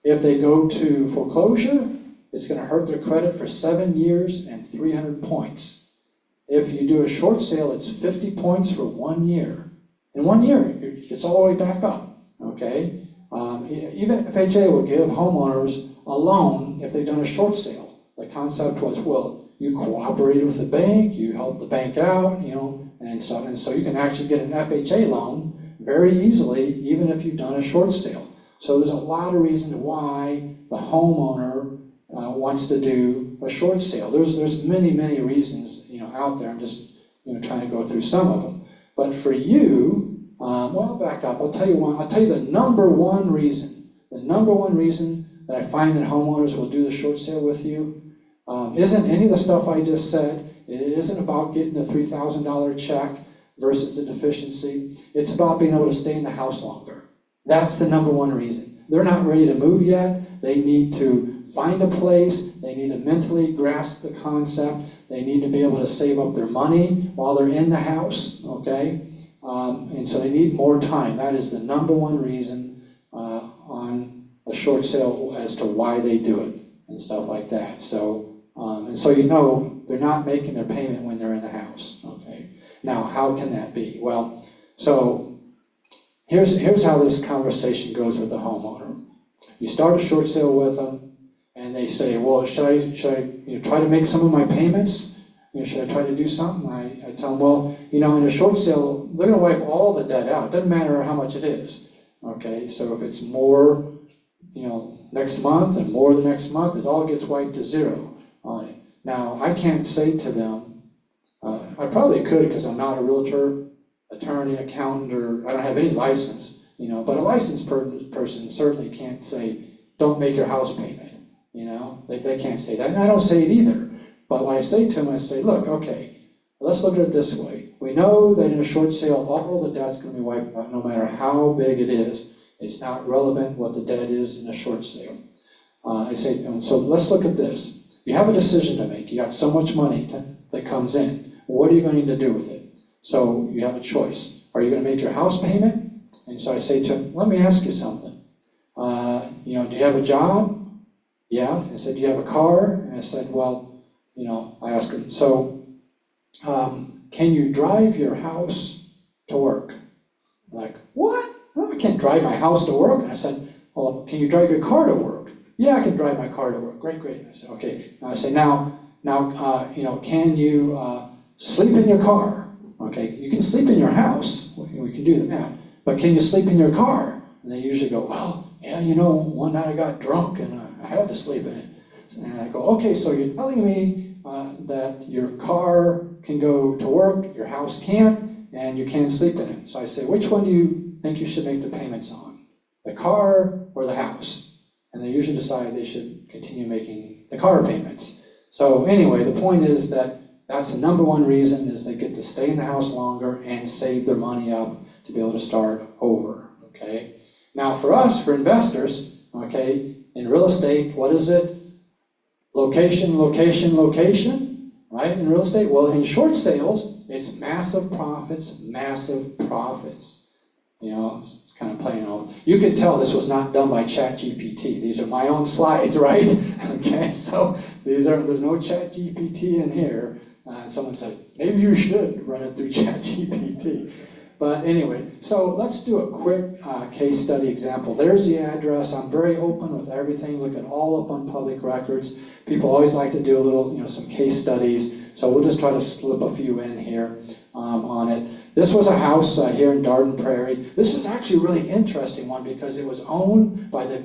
Speaker 1: If they go to foreclosure, it's going to hurt their credit for 7 years and 300 points. If you do a short sale, it's 50 points for 1 year In 1 year, it's all the way back up, okay? Even FHA will give homeowners a loan if they've done a short sale. The concept was, well, you cooperated with the bank, you helped the bank out, and stuff, and so you can actually get an FHA loan very easily, even if you've done a short sale. So there's a lot of reasons why the homeowner wants to do a short sale. There's many reasons out there. I'm just trying to go through some of them. But for you, well, back up. I'll tell you one. I'll tell you the number one reason. The number one reason that I find that homeowners will do the short sale with you isn't any of the stuff I just said. It isn't about getting the $3,000 check versus the deficiency. It's about being able to stay in the house longer. That's the number one reason. They're not ready to move yet. They need to find a place. They need to mentally grasp the concept. They need to be able to save up their money while they're in the house, okay? And so they need more time. That is the number one reason on a short sale as to why they do it and stuff like that. So, and so they're not making their payment when they're in the house, okay? Now, how can that be? Well, so here's how this conversation goes with the homeowner. You start a short sale with them, and they say, well, should I try to make some of my payments? Should I try to do something? I tell them, well, in a short sale, they're going to wipe all the debt out. It doesn't matter how much it is, okay? So if it's more, next month and more the next month, it all gets wiped to zero on it. Now, I can't say to them, I probably could because I'm not a realtor, attorney, accountant, or I don't have any license, but a licensed person certainly can't say, don't make your house payment, they can't say that, and I don't say it either. But when I say to them, I say, look, okay, let's look at it this way. We know that in a short sale, all the debt's going to be wiped out no matter how big it is. It's not relevant what the debt is in a short sale. I say, so let's look at this. You have a decision to make. You got so much money that comes in. What are you going to do with it? So you have a choice. Are you going to make your house payment? And so I say to him, let me ask you something. Do you have a job? Yeah. I said, do you have a car? And I said, well, I asked him, so can you drive your house to work? Like, what? Oh, I can't drive my house to work. And I said, well, can you drive your car to work? Yeah, I can drive my car to work. Great. And I said, okay. And I say, now, can you sleep in your car? Okay, you can sleep in your house. We can do that. But can you sleep in your car? And they usually go, well, yeah, one night I got drunk and I had to sleep in it. And I go, okay, so you're telling me that your car can go to work, your house can't, and you can't sleep in it. So I say, which one do you think you should make the payments on? The car or the house? And they usually decide they should continue making the car payments. So anyway, the point is that that's the number one reason is they get to stay in the house longer and save their money up to be able to start over, okay? Now for us, for investors, okay, in real estate, what is it? Location, right, in real estate? Well, in short sales, it's massive profits. It's kind of playing off. You can tell this was not done by ChatGPT. These are my own slides, right? Okay, so there's no ChatGPT in here. Someone said, maybe you should run it through ChatGPT. But anyway, so let's do a quick case study example. There's the address. I'm very open with everything. Look it all up on public records. People always like to do a little, some case studies. So we'll just try to slip a few in here on it. This was a house here in Darden Prairie. This is actually a really interesting one because it was owned by the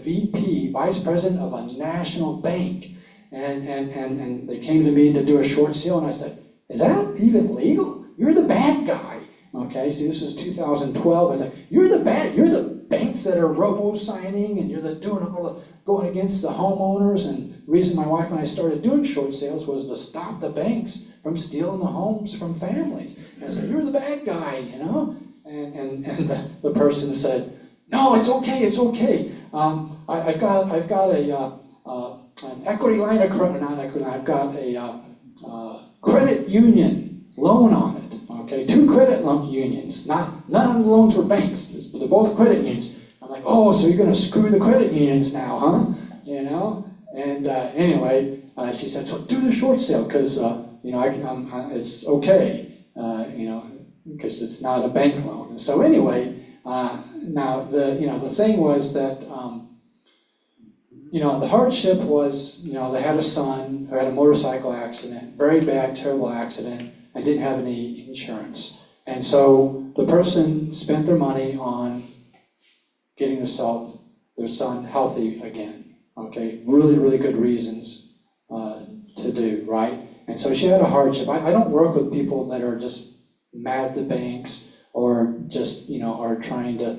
Speaker 1: vice president of a national bank. And they came to me to do a short sale, and I said, is that even legal? You're the bad guy. Okay, see, this was 2012. I was like, you're the banks that are robo-signing, and you're doing all the going against the homeowners. And the reason my wife and I started doing short sales was to stop the banks from stealing the homes from families. And I said, you're the bad guy, And the person said, no, it's okay. I've got an equity line of credit, not equity line. I've got a credit union loan on it. Okay, 2 credit unions. None of the loans were banks. They're both credit unions. I'm like, oh, so you're going to screw the credit unions now, huh? And anyway, she said, so do the short sale because it's okay. because it's not a bank loan. And so anyway, now the thing was that, the hardship was, they had a son who had a motorcycle accident, very bad, terrible accident, and didn't have any insurance. And so the person spent their money on getting their son healthy again. Okay, really, really good reasons to do, right? And so she had a hardship. I don't work with people that are just mad at the banks or just, are trying to,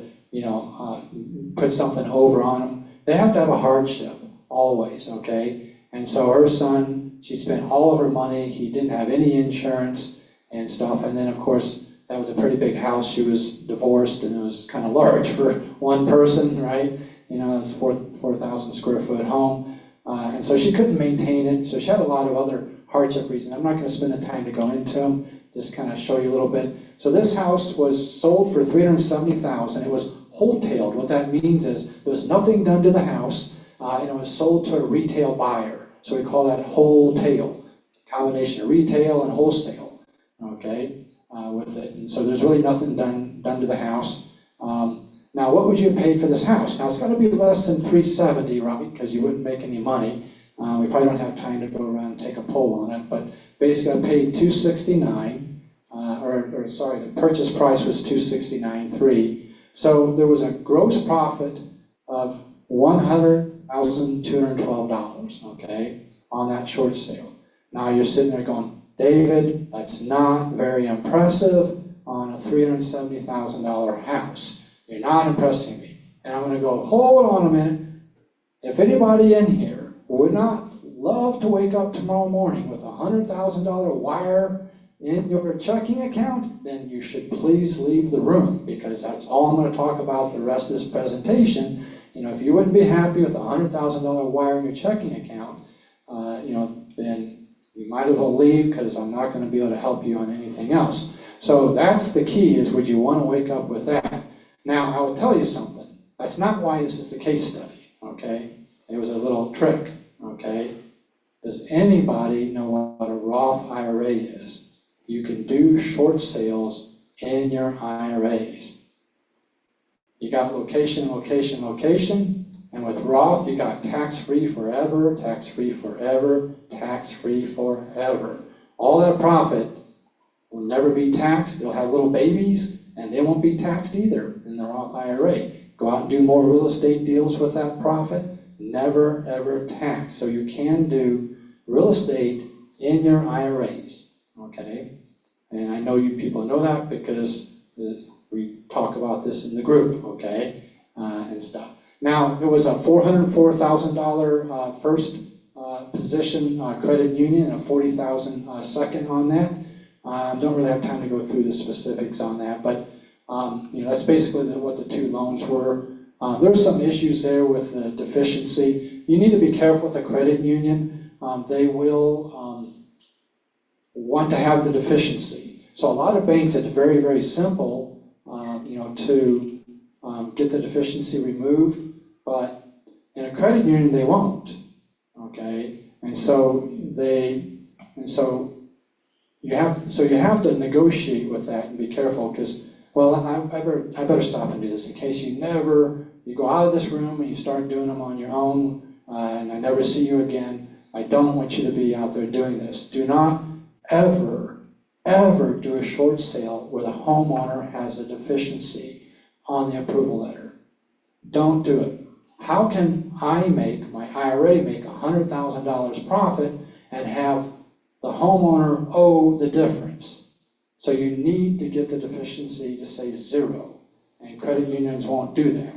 Speaker 1: put something over on them. They have to have a hardship, always, okay? And so her son, she spent all of her money. He didn't have any insurance and stuff. And then, of course, that was a pretty big house. She was divorced, and it was kind of large for one person, right? It was 4,000 square foot home. And so she couldn't maintain it. So she had a lot of other hardship reasons. I'm not going to spend the time to go into them, just kind of show you a little bit. So this house was sold for $370,000. It was wholetailed. What that means is there was nothing done to the house, and it was sold to a retail buyer. So we call that wholetail, combination of retail and wholesale, okay, with it. And so there's really nothing done to the house. Now, what would you have paid for this house? Now, it's got to be less than $370,000, right, because you wouldn't make any money. We probably don't have time to go around and take a poll on it, but basically I paid $269,000, the purchase price was $269,300. So there was a gross profit of $100,212, okay, on that short sale. Now you're sitting there going, David, that's not very impressive on a $370,000 house. You're not impressing me. And I'm going to go, hold on a minute. If anybody in here would not love to wake up tomorrow morning with a $100,000 wire in your checking account, then you should please leave the room, because that's all I'm going to talk about the rest of this presentation. If you wouldn't be happy with a $100,000 wire in your checking account, then you might as well leave, because I'm not going to be able to help you on anything else. So that's the key, is would you want to wake up with that? Now, I will tell you something. That's not why this is the case study, okay? It was a little trick, okay? Does anybody know what a Roth IRA is? You can do short sales in your IRAs. You got location, location, location, and with Roth, you got tax-free forever, tax-free forever, tax-free forever. All that profit will never be taxed. They'll have little babies, and they won't be taxed either in the Roth IRA. Go out and do more real estate deals with that profit, never ever taxed. So you can do real estate in your IRAs, okay? And I know you people know that because we talk about this in the group, okay, and stuff. Now, it was a $404,000 first position credit union and a $40,000 second on that. Don't really have time to go through the specifics on that, but that's basically what the two loans were. There's some issues there with the deficiency. You need to be careful with the credit union. They will want to have the deficiency. So a lot of banks, it's very, very simple, to get the deficiency removed, but in a credit union, they won't, okay? And so you have to negotiate with that and be careful, because, well, I better stop and do this in case you go out of this room and you start doing them on your own, and I never see you again. I don't want you to be out there doing this. Do not ever do a short sale where the homeowner has a deficiency on the approval letter. Don't do it. How can my IRA make $100,000 profit and have the homeowner owe the difference? So you need to get the deficiency to say 0, and credit unions won't do that.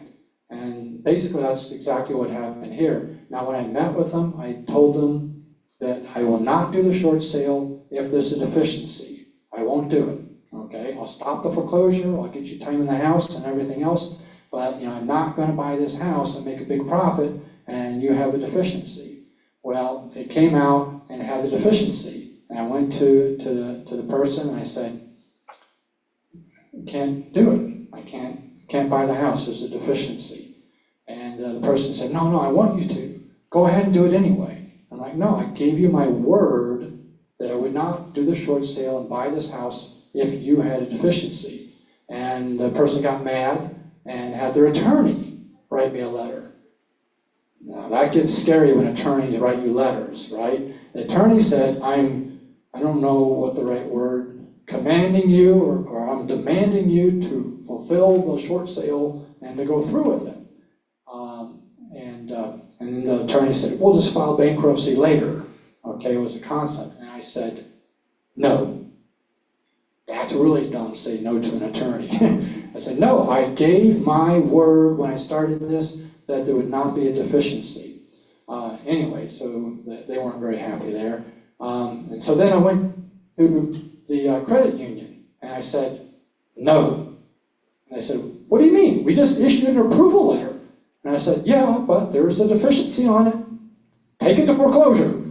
Speaker 1: And basically that's exactly what happened here. Now, when I met with them, I told them that I will not do the short sale if there's a deficiency. I won't do it, okay? I'll stop the foreclosure, I'll get you time in the house and everything else, but I'm not going to buy this house and make a big profit and you have a deficiency. Well, it came out and it had the deficiency. And I went to the person and I said, can't do it. I can't buy the house, there's a deficiency. And the person said, no, I want you to. Go ahead and do it anyway. I'm like, no, I gave you my word that I would not do the short sale and buy this house if you had a deficiency. And the person got mad and had their attorney write me a letter. Now that gets scary when attorneys write you letters, right? The attorney said, I don't know what the right word, commanding you or I'm demanding you to fulfill the short sale and to go through with it. And then the attorney said, we'll just file bankruptcy later. Okay, it was a concept. And I said, no. That's really dumb, say no to an attorney. I said, no, I gave my word when I started this that there would not be a deficiency. Anyway, so they weren't very happy there. And so then I went to the credit union and I said, no. And they said, what do you mean? We just issued an approval letter. And I said, yeah, but there's a deficiency on it. Take it to foreclosure.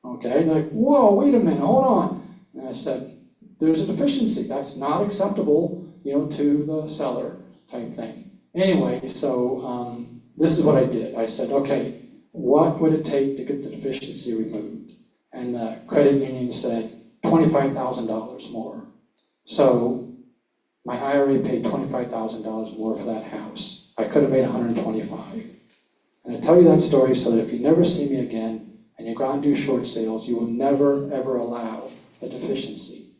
Speaker 1: Okay, they're like, whoa, wait a minute, hold on. And I said, there's a deficiency. That's not acceptable, to the seller type thing. Anyway, so this is what I did. I said, okay, what would it take to get the deficiency removed? And the credit union said $25,000 more. So my IRA paid $25,000 more for that house. I could have made $125,000. And I tell you that story so that if you never see me again and you go out and do short sales, you will never, ever allow a deficiency.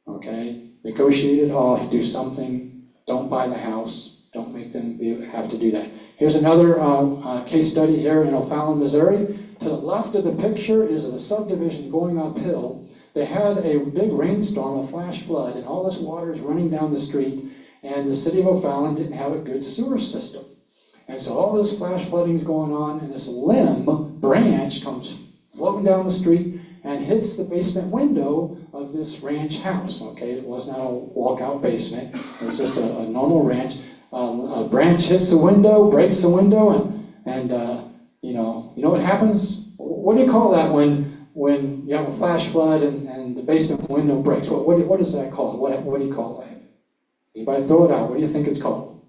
Speaker 1: Okay? Negotiate it off, do something, don't buy the house, don't make them have to do that. Here's another case study here in O'Fallon, Missouri. To the left of the picture is a subdivision going uphill. They had a big rainstorm, a flash flood, and all this water is running down the street, and the city of O'Fallon didn't have a good sewer system. And so all this flash flooding is going on, and this branch comes floating down the street and hits the basement window of this ranch house. Okay, it was not a walkout basement. It was just a normal ranch. A branch hits the window, breaks the window, and you know what happens? What do you call that when you have a flash flood and the basement window breaks? What is that called? What do you call that? Anybody throw it out? What do you think it's called?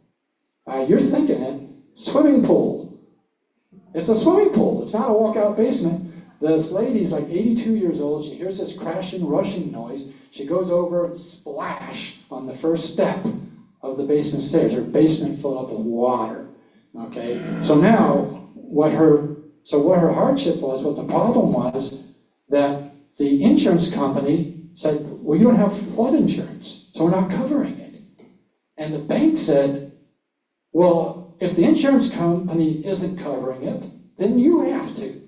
Speaker 1: You're thinking it. Swimming pool. It's a swimming pool. It's not a walkout basement. This lady's like 82 years old. She hears this crashing, rushing noise. She goes over and splash on the first step of the basement stairs. Her basement filled up with water. Okay? So now, what her hardship was, what the problem was, that the insurance company said, well, you don't have flood insurance, so we're not covering it. And the bank said, well, if the insurance company isn't covering it, then you have to.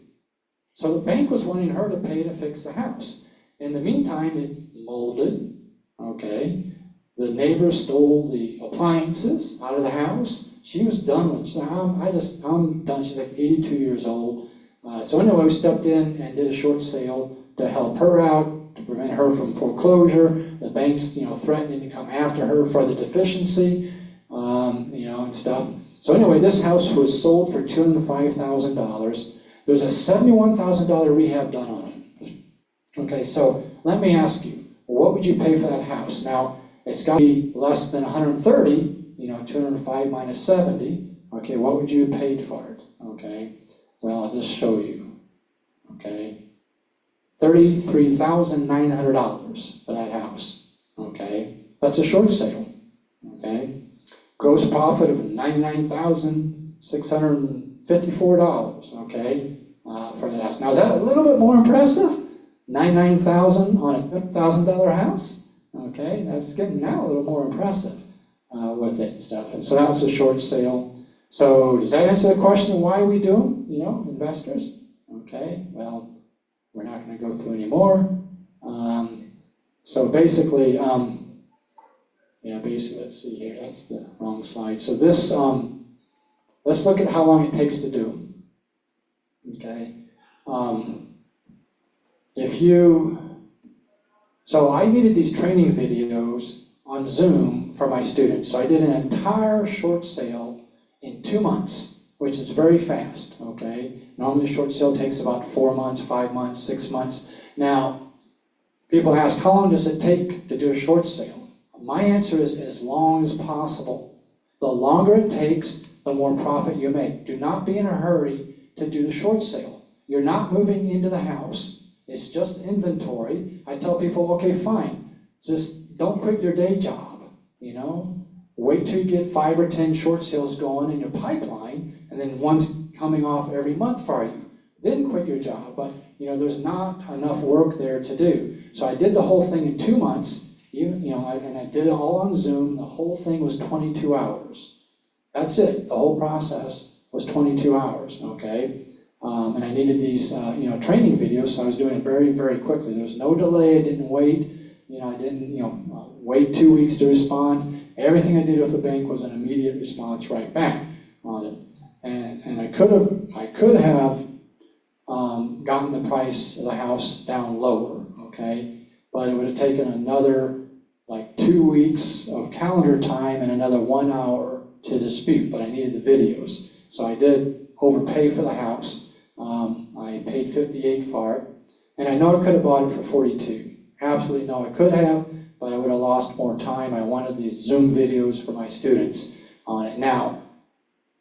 Speaker 1: So the bank was wanting her to pay to fix the house. In the meantime, it molded, okay? The neighbors stole the appliances out of the house. She was done with it. She said, I'm done. She's like 82 years old. So anyway, we stepped in and did a short sale to help her out, to prevent her from foreclosure. The bank's, threatening to come after her for the deficiency, and stuff. So anyway, this house was sold for $205,000. There's a $71,000 rehab done on it. Okay, so let me ask you, what would you pay for that house? Now, it's got to be less than 130, 205 minus 70. Okay, what would you have paid for it? Okay, well, I'll just show you. Okay, $33,900 for that house. Okay, that's a short sale. Okay, gross profit of $99,654. Okay, for that house. Now, is that a little bit more impressive? $99,000 on a $1,000 house. Okay, that's getting now a little more impressive with it and stuff. And so that was a short sale. So does that answer the question why we do them? Investors. Okay, well, we're not going to go through any more. So basically, let's see here. That's the wrong slide. So this, let's look at how long it takes to do. Okay. So I needed these training videos on Zoom for my students. So I did an entire short sale in 2 months, which is very fast, okay? Normally a short sale takes about 4 months, 5 months, 6 months. Now, people ask, how long does it take to do a short sale? My answer is as long as possible. The longer it takes, the more profit you make. Do not be in a hurry to do the short sale. You're not moving into the house. It's just inventory. I tell people, okay, fine. Just don't quit your day job, you know? Wait till you get 5 or 10 short sales going in your pipeline, and then one's coming off every month for you. Then quit your job, but you know, there's not enough work there to do. So I did the whole thing in 2 months, and I did it all on Zoom. The whole thing was 22 hours. That's it. The whole process was 22 hours, okay? And I needed these, training videos, so I was doing it very, very quickly. There was no delay. I didn't wait. I didn't, wait 2 weeks to respond. Everything I did with the bank was an immediate response right back on it. And I could have gotten the price of the house down lower, okay? But it would have taken another like 2 weeks of calendar time and another 1 hour to dispute, but I needed the videos. So I did overpay for the house. I paid $58 for it. And I know I could have bought it for $42. Absolutely no, I could have, but I would have lost more time. I wanted these Zoom videos for my students on it. Now,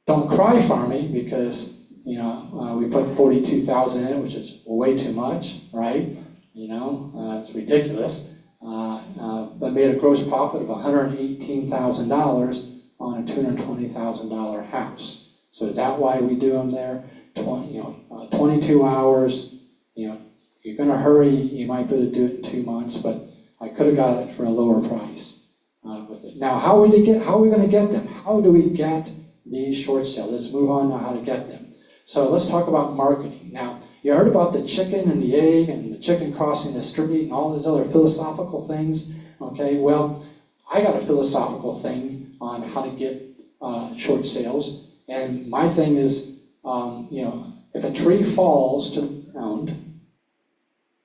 Speaker 1: don't cry for me because we put $42,000 in it, which is way too much, right? It's ridiculous. But made a gross profit of $118,000 on a $220,000 house. So is that why we do them there? 22 hours. If you're going to hurry, you might be able to do it in 2 months, but I could have got it for a lower price with it. Now, how are we going to get them? How do we get these short sales? Let's move on now how to get them. So let's talk about marketing. Now, you heard about the chicken and the egg and the chicken crossing the street and all these other philosophical things. Okay, well, I got a philosophical thing on how to get short sales. And my thing is, if a tree falls to the ground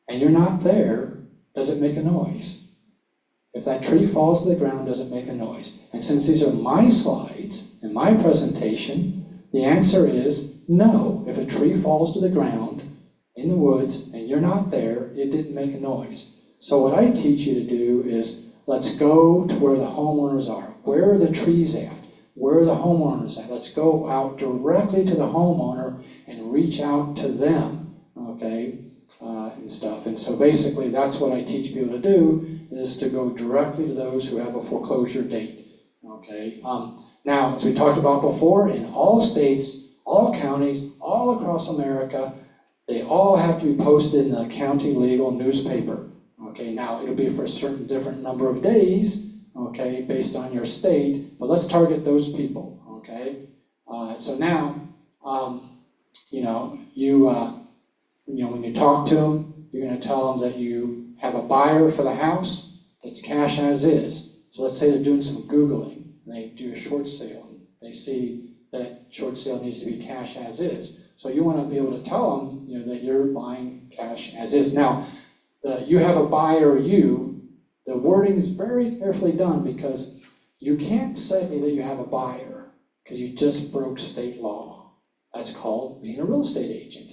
Speaker 1: and you're not there, does it make a noise? If that tree falls to the ground, does it make a noise? And since these are my slides and my presentation, the answer is no. If a tree falls to the ground in the woods and you're not there, it didn't make a noise. So what I teach you to do is, let's go to where the homeowners are. Where are the trees at? Where are the homeowners at? Let's go out directly to the homeowner and reach out to them, okay, and stuff. And so basically that's what I teach people to do, is to go directly to those who have a foreclosure date, okay? Now, as we talked about before, in all states, all counties, all across America, they all have to be posted in the county legal newspaper, okay? Now, it'll be for a certain different number of days, okay, based on your state, but let's target those people, okay? So now, when you talk to them, you're going to tell them that you have a buyer for the house that's cash as is. So let's say they're doing some Googling, and they do a short sale, and they see that short sale needs to be cash as is. So you want to be able to tell them, that you're buying cash as is. Now, you have a buyer, the wording is very carefully done, because you can't say that you have a buyer because you just broke state law. That's called being a real estate agent,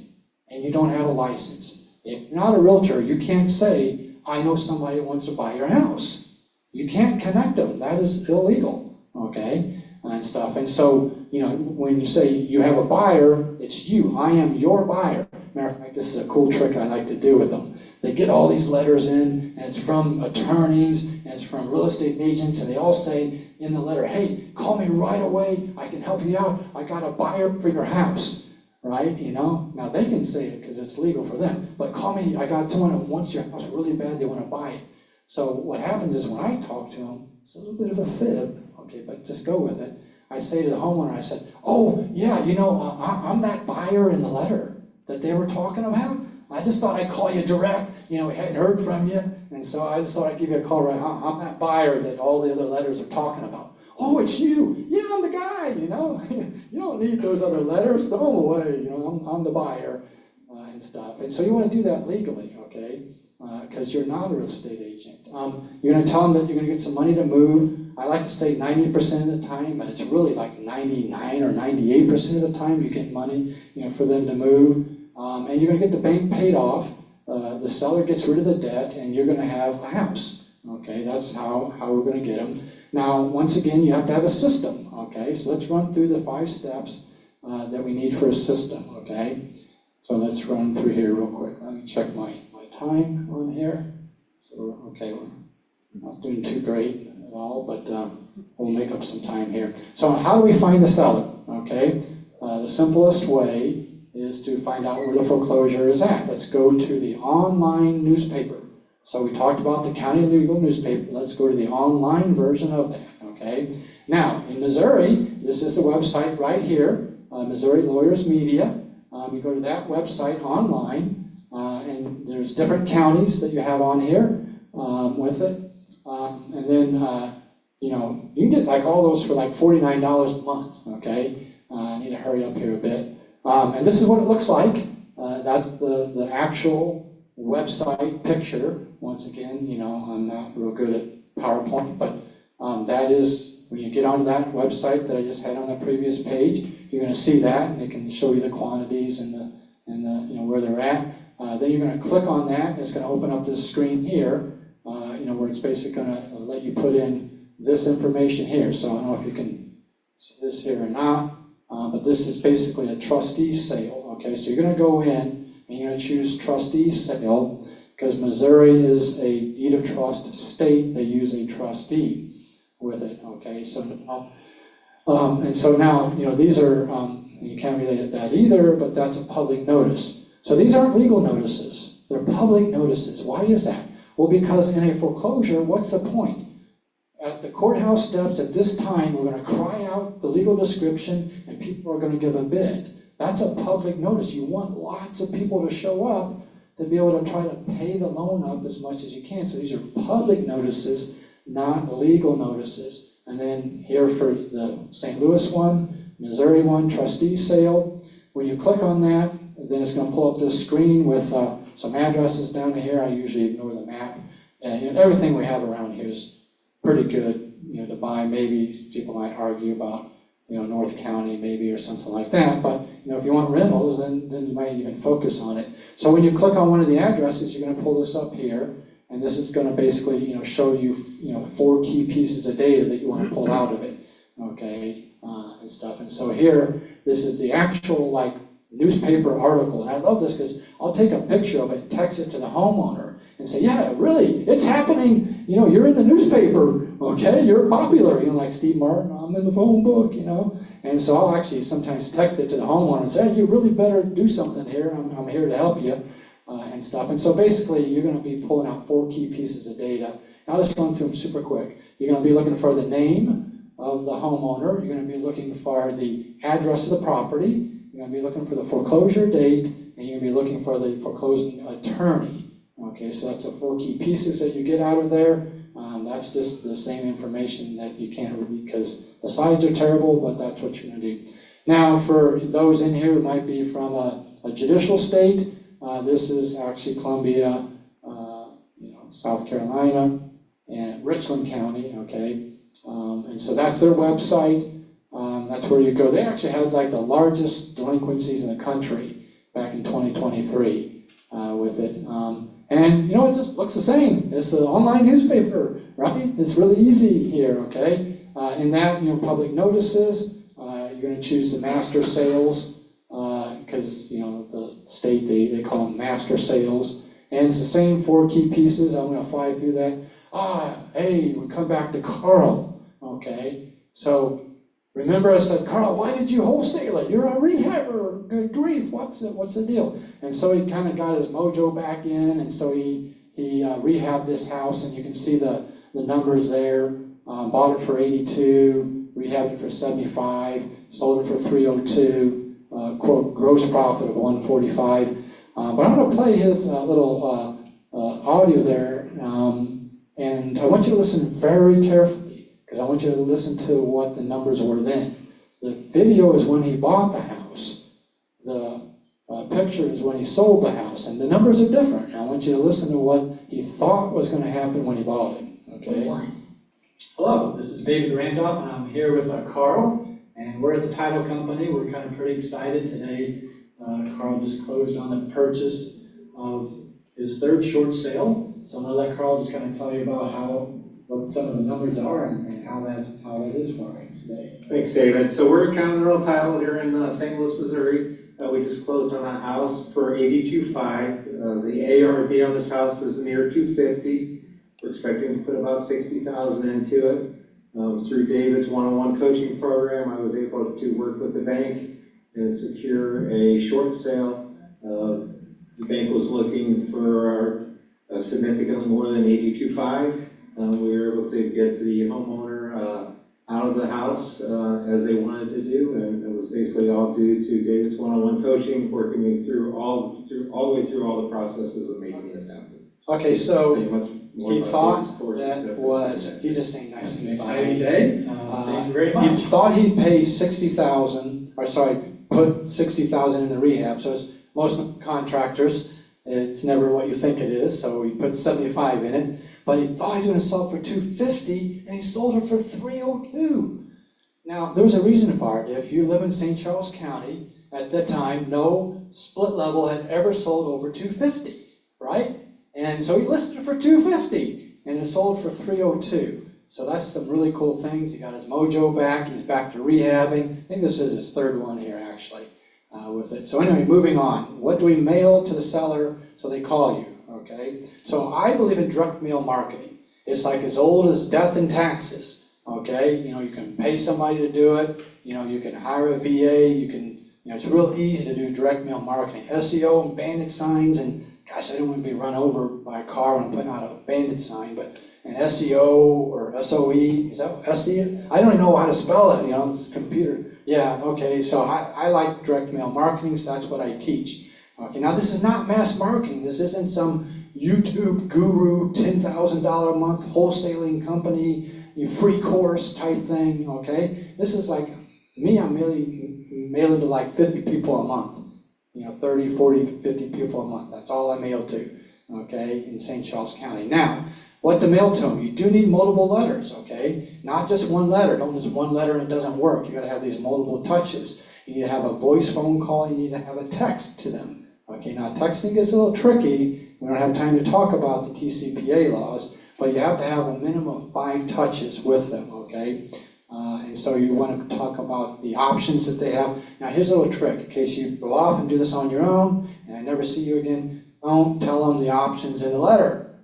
Speaker 1: and you don't have a license. If you're not a realtor, you can't say, I know somebody who wants to buy your house. You can't connect them. That is illegal, okay, and stuff. And so, when you say you have a buyer, it's you. I am your buyer. Matter of fact, this is a cool trick I like to do with them. They get all these letters in, and it's from attorneys, and it's from real estate agents, and they all say in the letter, hey, call me right away, I can help you out, I got a buyer for your house, right? Now they can say it because it's legal for them, but call me, I got someone who wants your house really bad, they want to buy it. So what happens is when I talk to them, it's a little bit of a fib, okay, but just go with it. I say to the homeowner, I said, oh, yeah, I'm that buyer in the letter that they were talking about. I just thought I'd call you direct, I hadn't heard from you, and so I just thought I'd give you a call right. I'm that buyer that all the other letters are talking about. Oh, it's you. Yeah, I'm the guy, You don't need those other letters, throw them away, I'm the buyer and stuff. And so you want to do that legally, okay, because you're not a real estate agent. You're going to tell them that you're going to get some money to move. I like to say 90% of the time, but it's really like 99 or 98% of the time you get money, for them to move. And you're going to get the bank paid off, the seller gets rid of the debt, and you're going to have a house. Okay, that's how we're going to get them. Now, once again, you have to have a system. Okay, so let's run through the 5 steps that we need for a system. Okay, so let's run through here real quick. Let me check my time on here. So, okay, not doing too great at all, but we'll make up some time here. So how do we find the seller? Okay, the simplest way is to find out where the foreclosure is at. Let's go to the online newspaper. So we talked about the county legal newspaper. Let's go to the online version of that, okay? Now, in Missouri, this is the website right here, Missouri Lawyers Media. You go to that website online, and there's different counties that you have on here with it. And then, you know, you can get like all those for like $49 a month, okay? I need to hurry up here a bit. And this is what it looks like. That's the actual website picture. Once again, you know, I'm not real good at PowerPoint, but that is, when you get onto that website that I just had on the previous page, you're going to see that, and it can show you the quantities and the you know, where they're at. Then you're going to click on that, and it's going to open up this screen here, you know, where it's basically going to let you put in this information here. So I don't know if you can see this here or not, but this is basically a trustee sale. Okay, so you're going to go in and you're going to choose trustee sale, because Missouri is a deed of trust state. They use a trustee with it. Okay, so and so now, you know, these are, you can't relate that either, but that's a public notice. So these aren't legal notices, they're public notices. Why is that? Well, because in a foreclosure, what's the point? At the courthouse steps at this time, we're going to cry out the legal description and people are going to give a bid. That's a public notice. You want lots of people to show up to be able to try to pay the loan up as much as you can. So these are public notices, not legal notices. And then here for the St. Louis one, Missouri one, trustee sale. When you click on that, then it's going to pull up this screen with some addresses down here. I usually ignore the map. And you know, everything we have around here is pretty good, you know, to buy. Maybe people might argue about, you know, North County maybe or something like that. But you know, if you want rentals, then you might even focus on it. So when you click on one of the addresses, you're going to pull this up here. And this is going to basically, you know, show you, you know, 4 key pieces of data that you want to pull out of it, okay, and stuff. And so here, this is the actual, like, newspaper article. And I love this because I'll take a picture of it, text it to the homeowner, and say, yeah, really, it's happening. You know, you're in the newspaper, okay? You're popular. You know, like Steve Martin, I'm in the phone book, you know. And so I'll actually sometimes text it to the homeowner and say, hey, you really better do something here. I'm here to help you. And stuff. And so basically, you're going to be pulling out 4 key pieces of data. Now, I'll just run through them super quick. You're going to be looking for the name of the homeowner. You're going to be looking for the address of the property. You're going to be looking for the foreclosure date, and you're going to be looking for the foreclosing attorney. Okay, so that's the 4 key pieces that you get out of there. That's just the same information that you can't read because the slides are terrible, but that's what you're going to do. Now, for those in here who might be from a judicial state, this is actually Columbia, you know, South Carolina, and Richland County, okay? And so that's their website. That's where you go. They actually had like the largest delinquencies in the country back in 2023 with it. And, you know, it just looks the same. It's the online newspaper, right? It's really easy here, okay? In that, you know, public notices, you're going to choose the master sales, because, you know, the state, they call them master sales. And it's the same 4 key pieces. I'm going to fly through that. Hey, we come back to Carl, okay? So remember I said, Carl, why did you wholesale it? You're a rehabber, good grief, what's the deal? And so he kind of got his mojo back in, and so he rehabbed this house, and you can see the numbers there. Bought it for 82, rehabbed it for 75, sold it for 302. Quote, gross profit of 145. But I'm going to play his little audio there, and I want you to listen very carefully, because I want you to listen to what the numbers were then. The video is when he bought the house. The picture is when he sold the house, and the numbers are different. I want you to listen to what he thought was going to happen when he bought it. Okay? Hello, this is David Randolph, and I'm here with Carl. And we're at the title company. We're kind of pretty excited today. Carl just closed on the purchase of his 3rd short sale. So I'm going to let Carl just kind of tell you about what some of the numbers are and how that is for him today.
Speaker 3: Thanks, David. So we're at Continental Title here in St. Louis, Missouri. We just closed on a house for $82,500. The ARV on this house is near $250,000. We're expecting to put about 60,000 into it. Through David's one-on-one coaching program, I was able to work with the bank and secure a short sale. The bank was looking for significantly more than 82.5. We were able to get the homeowner out of the house as they wanted to do, and it was basically all due to David's one-on-one coaching, working me through all the way through all the processes of making this happen.
Speaker 1: Okay, so he thought
Speaker 3: that
Speaker 1: was, he's just saying nice things about
Speaker 3: exciting
Speaker 1: me.
Speaker 3: day. Thank you very much.
Speaker 1: He thought he'd pay 60,000, or sorry, put 60,000 in the rehab, so it's most contractors, it's never what you think it is, so he put 75 in it, but he thought he was gonna sell it for 250, and he sold it for 302. Now, there was a reason for it. If you live in St. Charles County, at that time, no split level had ever sold over 250, right? And so he listed it for 250, and it sold for 302. So that's some really cool things. He got his mojo back, he's back to rehabbing. I think this is his third one here, actually, with it. So anyway, moving on. What do we mail to the seller so they call you, okay? So I believe in direct mail marketing. It's like as old as death and taxes, okay? You know, you can pay somebody to do it. You know, you can hire a VA. You can, you know, it's real easy to do direct mail marketing. SEO and bandit signs, and gosh, I don't want to be run over by a car when I'm putting out a bandit sign, but an SEO or SOE, is that SEO? I don't even know how to spell it, you know, it's a computer. Yeah, okay, so I like direct mail marketing, so that's what I teach. Okay, now this is not mass marketing. This isn't some YouTube guru, $10,000 a month wholesaling company, free course type thing, okay? This is like me, I'm mailing to like 50 people a month. You know, 30, 40, 50 people a month. That's all I mail to, okay, in St. Charles County. Now, what to mail to them? You do need multiple letters, okay? Not just one letter. Don't just one letter and it doesn't work. You gotta have these multiple touches. You need to have a voice phone call. You need to have a text to them. Okay, now texting is a little tricky. We don't have time to talk about the TCPA laws, but you have to have a minimum of 5 touches with them, okay? And so you want to talk about the options that they have. Now here's a little trick, in case you go off and do this on your own, and I never see you again, don't tell them the options in the letter,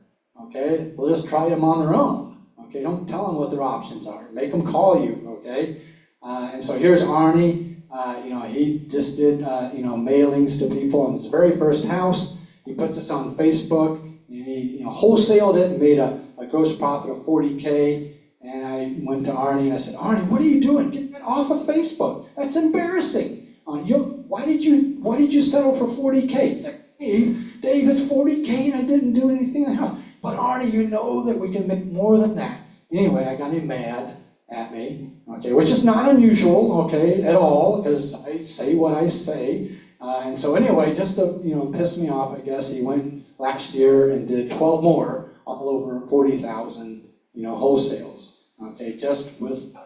Speaker 1: okay? We'll just try them on their own, okay? Don't tell them what their options are. Make them call you, okay? And so here's Arnie. You know, he just did, you know, mailings to people on his very first house. He puts this on Facebook, and he, you know, wholesaled it and made a gross profit of 40K. And I went to Arnie and I said, Arnie, what are you doing? Get that off of Facebook. That's embarrassing. Why did you settle for 40K? He's like, Dave, it's 40K and I didn't do anything in the house. But Arnie, you know that we can make more than that. Anyway, I got him mad at me, okay, which is not unusual, okay, at all, because I say what I say. And so anyway, just to, you know, piss me off, I guess, he went last year and did 12 more, all over 40,000, you know, wholesales. Okay, just with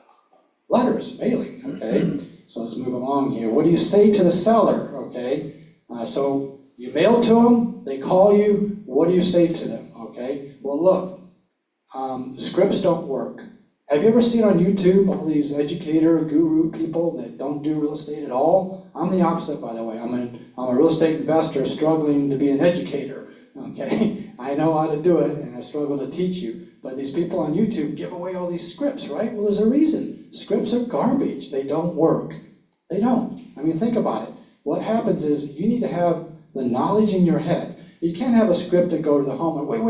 Speaker 1: letters, mailing, okay? So let's move along here. What do you say to the seller, okay? So you mail to them, they call you, what do you say to them, okay? Well, look, scripts don't work. Have you ever seen on YouTube all these educator, guru people that don't do real estate at all? I'm the opposite, by the way. I'm a real estate investor struggling to be an educator, okay? I know how to do it, and I struggle to teach you. But these people on YouTube give away all these scripts, right? Well, there's a reason. Scripts are garbage. They don't work. They don't. I mean, think about it. What happens is you need to have the knowledge in your head. You can't have a script and go to the home and wait.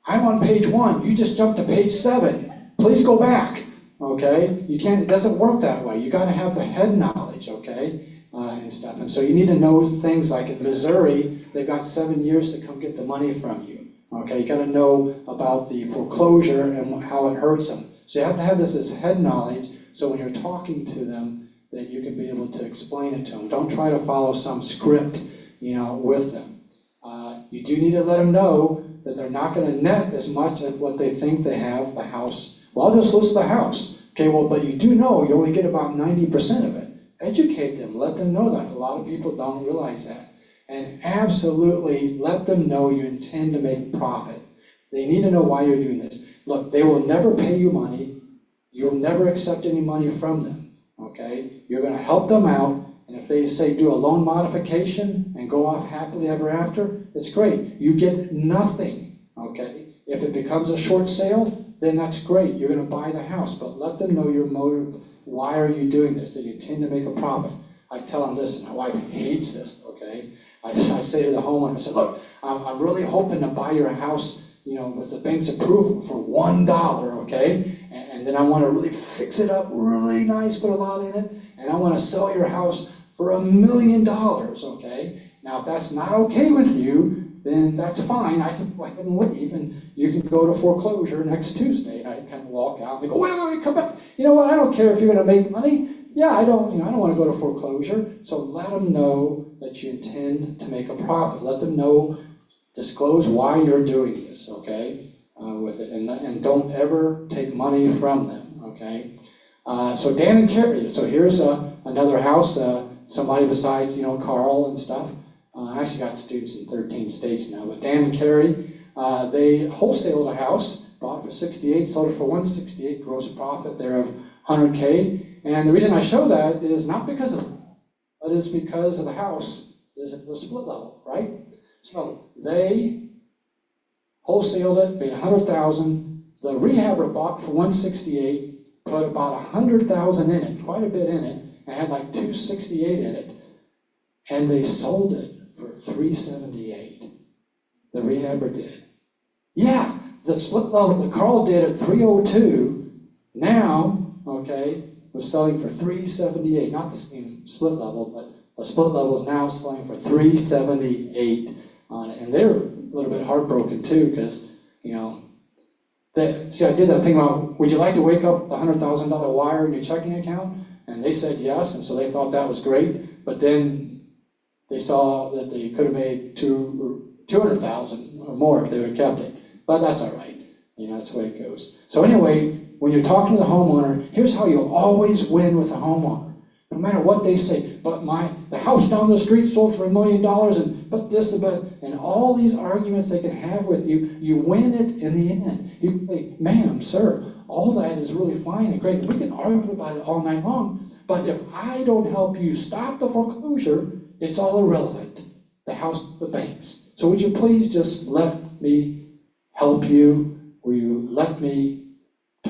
Speaker 1: I'm on page 1. You just jumped to page 7. Please go back. Okay? You can't. It doesn't work that way. You got to have the head knowledge. Okay? And stuff. And so you need to know things like in Missouri, they've got 7 years to come get the money from you. Okay, you got to know about the foreclosure and how it hurts them. So you have to have this as head knowledge, so when you're talking to them, that you can be able to explain it to them. Don't try to follow some script, you know, with them. You do need to let them know that they're not going to net as much as what they think they have, the house. Well, I'll just list the house. Okay, well, but you do know you only get about 90% of it. Educate them, let them know that. A lot of people don't realize that. And absolutely let them know you intend to make profit. They need to know why you're doing this. Look, they will never pay you money. You'll never accept any money from them, okay? You're going to help them out, and if they say do a loan modification and go off happily ever after, it's great. You get nothing.
Speaker 4: okay? If it becomes a short sale, then that's great, you're gonna buy the house, but let them know your motive. Why are you doing this? That you intend to make a profit. I tell them this, and my wife hates this, okay? I say to the homeowner, I said, look, I'm really hoping to buy your house, you know, with the bank's approval for $1, okay? And then I want to really fix it up really nice, put a lot in it, and I want to sell your house for $1 million, okay? Now, if that's not okay with you, then that's fine. I can go ahead and leave, and you can go to foreclosure next Tuesday. And I kind of walk out, and they go, wait, come back. You know what? I don't care if you're going to make money. Yeah, I don't want to go to foreclosure. So let them know that you intend to make a profit. Let them know, disclose why you're doing this, okay, with it, and don't ever take money from them, okay. So Dan and Carrie. So here's another house. Somebody besides, you know, Carl and stuff. I actually got students in 13 states now, but Dan and Carrie, they wholesaled a house, bought it for 68, sold it for 168, gross profit there of 100K. And the reason I show that is not because of it, but is because of the house is at the split level, right? So they wholesaled it, paid 100,000. The rehabber bought for 168, put about 100,000 in it, quite a bit in it, and had like 268 in it, and they sold it for 378. The rehabber did. Yeah, the split level that Carl did at 302, now, okay, was selling for 378. Not the same split level, but a split level is now selling for 378 on it. And they're a little bit heartbroken too, because, you know, see, I did that thing about, would you like to wake up the $100,000 wire in your checking account? And they said yes, and so they thought that was great, but then they saw that they could have made 200,000 or more if they would have kept it. But that's all right, you know, that's the way it goes. So anyway, when you're talking to the homeowner, here's how you'll always win with the homeowner. No matter what they say, but the house down the street sold for $1 million, and but this, and all these arguments they can have with you, you win it in the end. You say, ma'am, sir, all that is really fine and great. We can argue about it all night long, but if I don't help you stop the foreclosure, it's all irrelevant. The house, the banks. So would you please just let me help you? Will you let me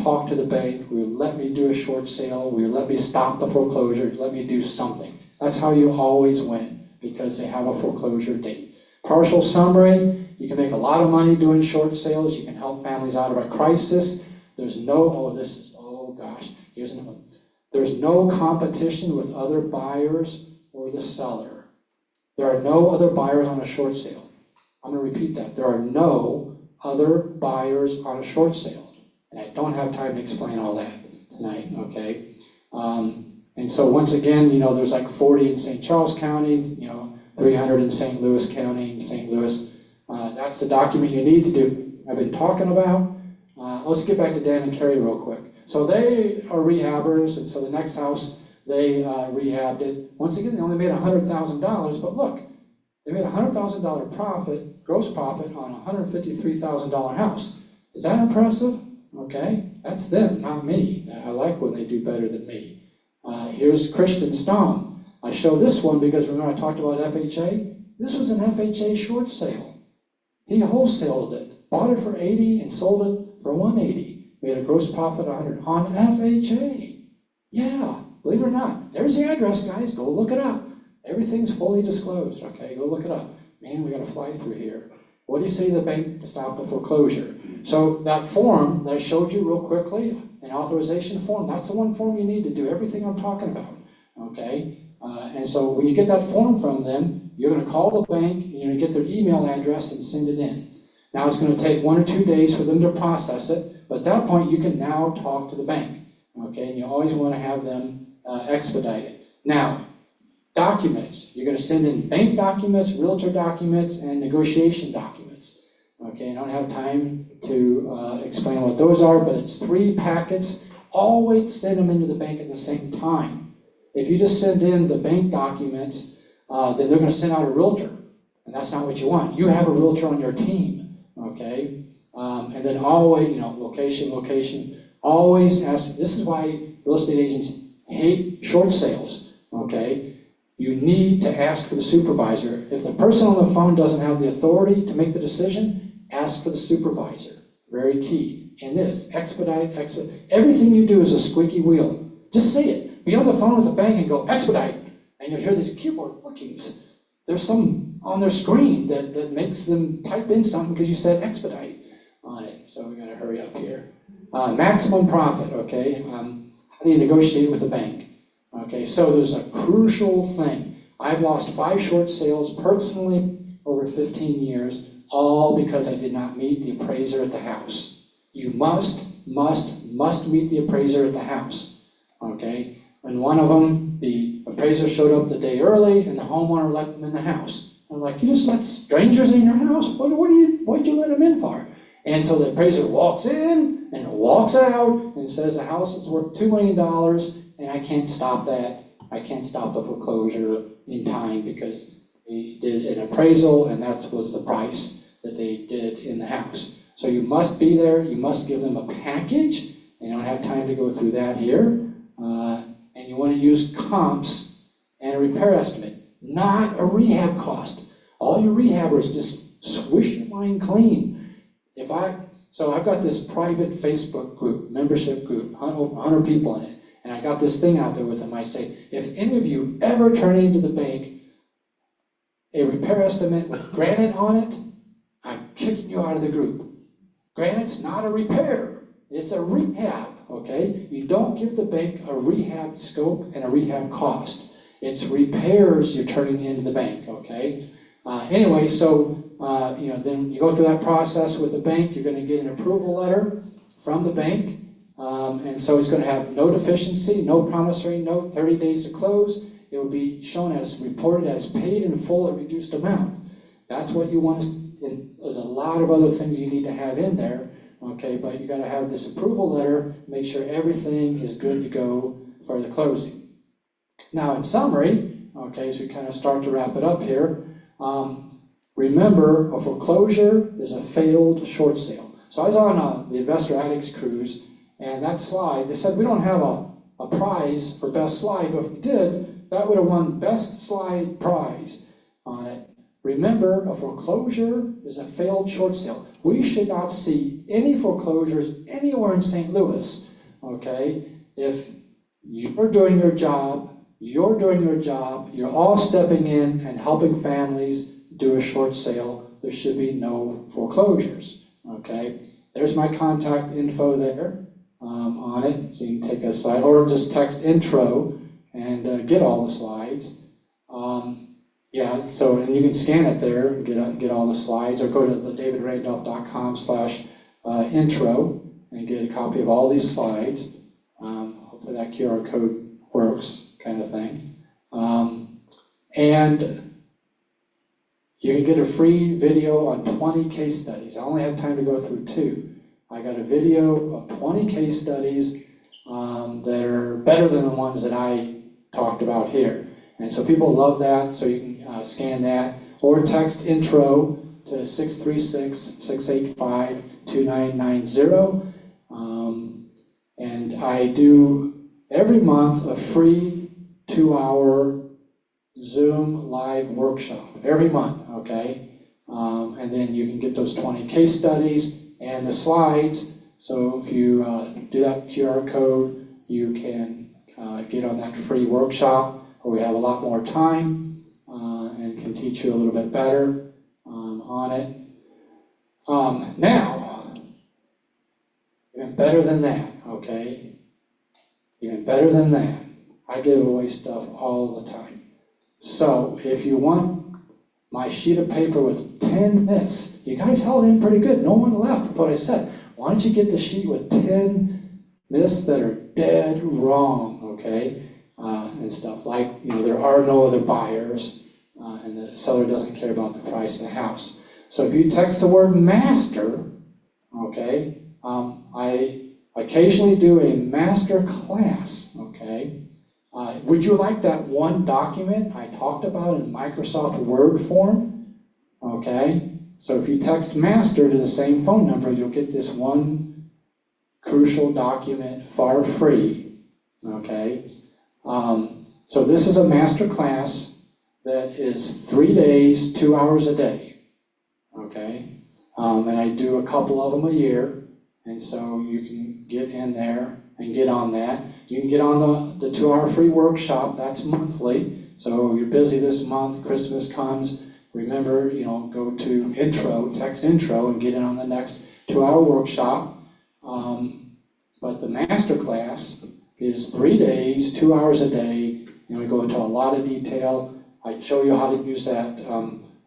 Speaker 4: talk to the bank? Will you let me do a short sale? Will you let me stop the foreclosure? Let me do something. That's how you always win, because they have a foreclosure date. Partial summary, you can make a lot of money doing short sales. You can help families out of a crisis. There's no, here's another one. There's no competition with other buyers or the seller. There are no other buyers on a short sale. I'm going to repeat that. There are no other buyers on a short sale. And I don't have time to explain all that tonight, okay? And so once again, you know, there's like 40 in St. Charles County, you know, 300 in St. Louis County, St. Louis. That's the document you need to do. I've been talking about. Let's get back to Dan and Carrie real quick. So they are rehabbers, and so the next house, they rehabbed it. Once again, they only made $100,000, but look, they made $100,000 profit, gross profit on a $153,000 house. Is that impressive? Okay, that's them, not me. I like when they do better than me. Here's Christian Stone. I show this one because remember I talked about FHA? This was an FHA short sale. He wholesaled it, bought it for 80 and sold it for 180. Made a gross profit of 100 on FHA. Yeah, believe it or not. There's the address, guys. Go look it up. Everything's fully disclosed, okay? Go look it up. Man, we got to fly through here. What do you say to the bank to stop the foreclosure? So that form that I showed you real quickly, an authorization form, that's the one form you need to do everything I'm talking about, okay? And so when you get that form from them, you're going to call the bank, and you're going to get their email address and send it in. Now it's going to take 1 or 2 days for them to process it, but at that point you can now talk to the bank, okay? And you always want to have them expedite it. Now, documents. You're going to send in bank documents, realtor documents, and negotiation documents. Okay, I don't have time to explain what those are, but it's 3 packets. Always send them into the bank at the same time. If you just send in the bank documents, then they're going to send out a realtor, and that's not what you want. You have a realtor on your team, okay? And then always, you know, location. Always ask. This is why real estate agents hate short sales, okay? You need to ask for the supervisor. If the person on the phone doesn't have the authority to make the decision, ask for the supervisor, very key. And this, expedite, everything you do is a squeaky wheel. Just say it. Be on the phone with the bank and go, expedite, and you'll hear these keyboard clickings. There's some on their screen that makes them type in something because you said expedite on it. So we gotta hurry up here. Maximum profit, okay? How do you negotiate with the bank? Okay, so there's a crucial thing. I've lost 5 short sales personally over 15 years, all because I did not meet the appraiser at the house. You must meet the appraiser at the house, okay? And one of them, the appraiser showed up the day early and the homeowner let them in the house. I'm like, you just let strangers in your house? What'd you let them in for? And so the appraiser walks in and walks out and says the house is worth $2 million and I can't stop that. I can't stop the foreclosure in time because they did an appraisal and that was the price that they did in the house. So you must be there, you must give them a package. I don't have time to go through that here. And you want to use comps and a repair estimate, not a rehab cost. All you rehabbers just swish your mind clean. So I've got this private Facebook group, membership group, 100 people in it, and I got this thing out there with them. I say, if any of you ever turn into the bank a repair estimate with granite on it, I'm kicking you out of the group. Granite's not a repair, it's a rehab, okay? You don't give the bank a rehab scope and a rehab cost. It's repairs you're turning into the bank, okay? Anyway, so then you go through that process with the bank. You're going to get an approval letter from the bank, and so it's going to have no deficiency, no promissory note, 30 days to close. It will be shown as reported as paid in full at reduced amount. That's what you want. And there's a lot of other things you need to have in there, okay? But you got to have this approval letter, make sure everything is good to go for the closing. Now, in summary, okay, so we kind of start to wrap it up here. Remember, a foreclosure is a failed short sale. So I was on the Investor Addicts cruise, and that slide, they said we don't have a prize for best slide, but if we did, that would have won best slide prize on it. Remember, a foreclosure is a failed short sale. We should not see any foreclosures anywhere in St. Louis, okay? If you're doing your job, you're all stepping in and helping families do a short sale, there should be no foreclosures, okay? There's my contact info there on it, so you can take a slide, or just text intro and get all the slides. Yeah, so, and you can scan it there and get all the slides, or go to the davidrandolph.com/intro and get a copy of all these slides. Hopefully that QR code works, kind of thing. And you can get a free video on 20 case studies. I only have time to go through 2. I got a video of 20 case studies that are better than the ones that I talked about here. And so people love that, so you can scan that, or text intro to 636-685-2990. And I do every month a free 2-hour Zoom live workshop, every month, okay? And then you can get those 20 case studies and the slides. So if you do that QR code, you can get on that free workshop, where we have a lot more time and can teach you a little bit better on it. Now, even better than that, okay? Even better than that, I give away stuff all the time. So if you want my sheet of paper with 10 myths, you guys held in pretty good. No one left with what I said. Why don't you get the sheet with 10 myths that are dead wrong, okay? And stuff like, there are no other buyers, and the seller doesn't care about the price of the house. So if you text the word master, okay, I occasionally do a master class, okay? Would you like that one document I talked about in Microsoft Word form? Okay, so if you text master to the same phone number, you'll get this one crucial document for free, okay? So this is a master class that is 3 days, 2 hours a day, okay? And I do a couple of them a year, and so you can get in there and get on that. You can get on the 2-hour free workshop, that's monthly. So you're busy this month, Christmas comes, remember, go to intro, text intro, and get in on the next 2-hour workshop. But the master class is 3 days, 2 hours a day, and we go into a lot of detail. I show you how to use that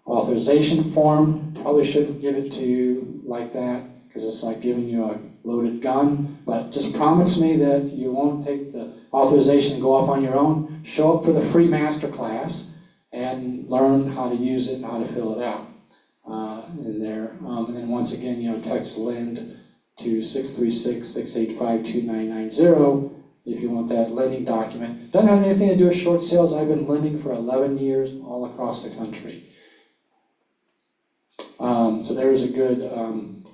Speaker 4: authorization form. Probably shouldn't give it to you like that, because it's like giving you a loaded gun. But just promise me that you won't take the authorization and go off on your own. Show up for the free master class and learn how to use it and how to fill it out in there. And then once again, text LEND to 636-685-2990 if you want that lending document. Doesn't have anything to do with short sales. I've been lending for 11 years all across the country. So there's a good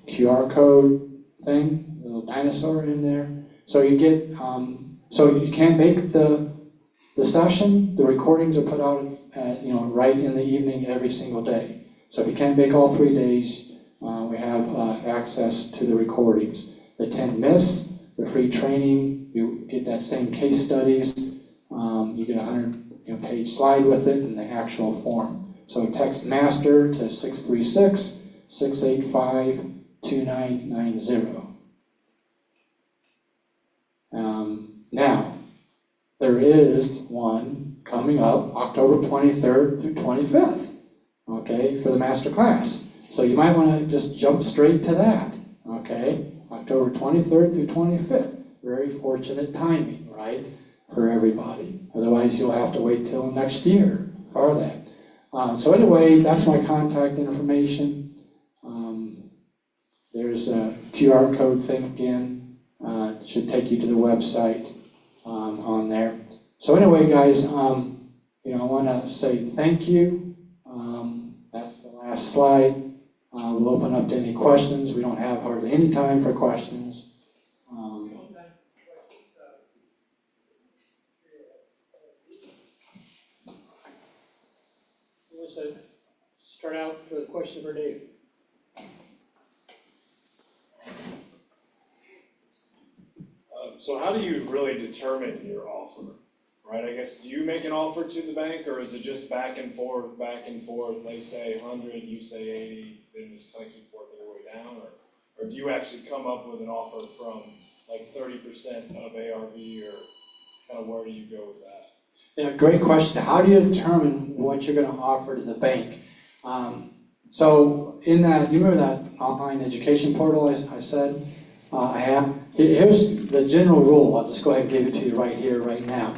Speaker 4: QR code thing, a little dinosaur in there. So you get, so you can't make the session. The recordings are put out at, right in the evening every single day. So if you can't make all 3 days, we have access to the recordings. The 10 myths, the free training, you get that same case studies. You get a 100-page slide with it in the actual form. So text master to 636-685-2990. Now, there is one coming up October 23rd through 25th, okay, for the master class. So you might want to just jump straight to that, okay? October 23rd through 25th. Very fortunate timing, right, for everybody. Otherwise, you'll have to wait till next year for that. So anyway, that's my contact information. There's a QR code thing again. It should take you to the website on there. So anyway, guys, I want to say thank you. That's the last slide. We'll open up to any questions. We don't have hardly any time for questions.
Speaker 1: Let's start out with a question for Dave.
Speaker 5: So how do you really determine your offer, right? I guess, do you make an offer to the bank, or is it just back and forth, they say 100, you say 80, then just kind of keep working your way down? Or do you actually come up with an offer from like 30% of ARV, or kind of where do you go with that?
Speaker 4: Yeah, great question. How do you determine what you're going to offer to the bank? So in that, you remember that online education portal I said I have? Here's the general rule. I'll just go ahead and give it to you right here, right now.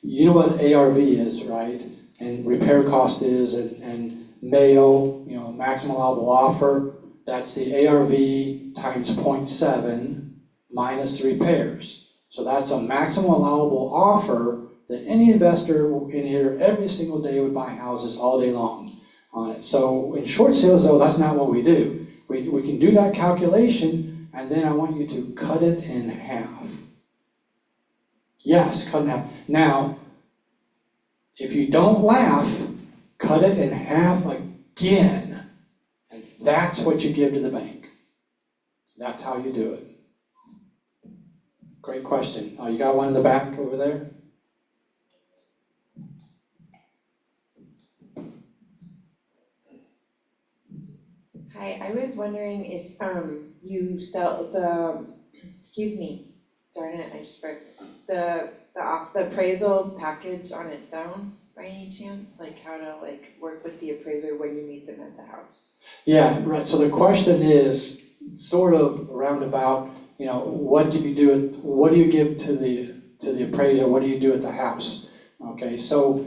Speaker 4: You know what ARV is, right? And repair cost is, and MAO, maximum allowable offer. That's the ARV times 0.7 minus the repairs. So that's a maximum allowable offer that any investor in here every single day would buy houses all day long on it. So in short sales, though, that's not what we do. We can do that calculation, and then I want you to cut it in half. Yes, cut it in half. Now, if you don't laugh, cut it in half again. And that's what you give to the bank. That's how you do it. Great question. You got one in the back over there?
Speaker 6: Hi, I was wondering if you sell the, darn it, I just forgot, the appraisal package on its own by any chance? Like how to work with the appraiser when you meet them at the house?
Speaker 4: Yeah, right. So the question is sort of roundabout, what do you do what do you give to the appraiser? What do you do at the house? Okay, so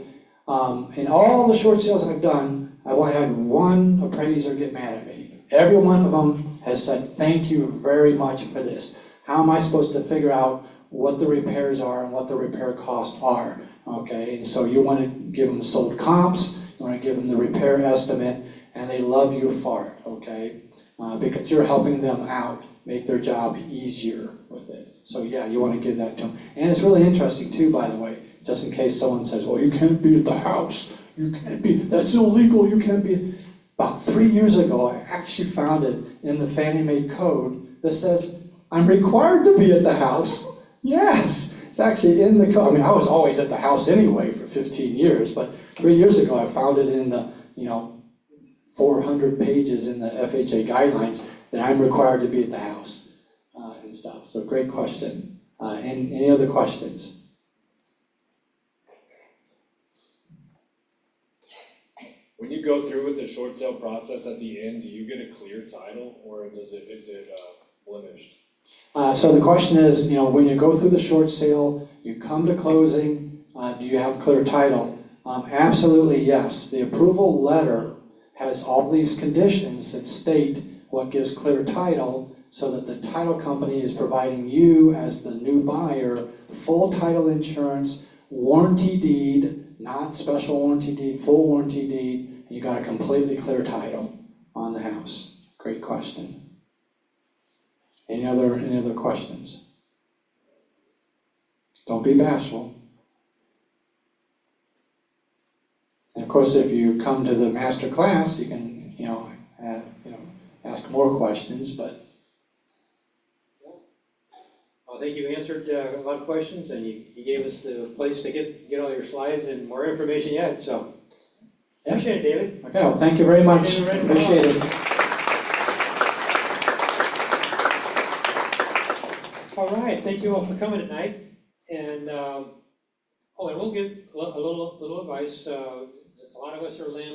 Speaker 4: in all the short sales I've done, I've only had one appraiser get mad at me. Every one of them has said, thank you very much for this. How am I supposed to figure out what the repairs are and what the repair costs are? Okay, and so you want to give them sold comps, you want to give them the repair estimate, and they love you for it, okay? Because you're helping them out, make their job easier with it. So yeah, you want to give that to them. And it's really interesting too, by the way, just in case someone says, well, you can't be at the house. You can't be, that's illegal, you can't be. About 3 years ago, I actually found it in the Fannie Mae code that says, I'm required to be at the house. Yes, it's actually in the code. I mean, I was always at the house anyway for 15 years, but 3 years ago, I found it in the, 400 pages in the FHA guidelines that I'm required to be at the house and stuff. So great question. And any other questions?
Speaker 5: When you go through with the short sale process at the end, do you get a clear title or is it blemished?
Speaker 4: So the question is, when you go through the short sale, you come to closing, do you have clear title? Absolutely yes. The approval letter has all these conditions that state what gives clear title so that the title company is providing you as the new buyer full title insurance, warranty deed, not special warranty deed, full warranty deed, and you got a completely clear title on the house. Great question. Any other questions? Don't be bashful. And of course, if you come to the master class, you can, ask more questions, but.
Speaker 7: I think you answered a lot of questions, and you gave us the place to get all your slides and more information yet, so.
Speaker 4: Yeah.
Speaker 7: Appreciate it, David.
Speaker 4: Okay, well, thank you very much. Appreciate it.
Speaker 7: All right, thank you all for coming tonight, and, and we'll give a little advice, a lot of us are landlords.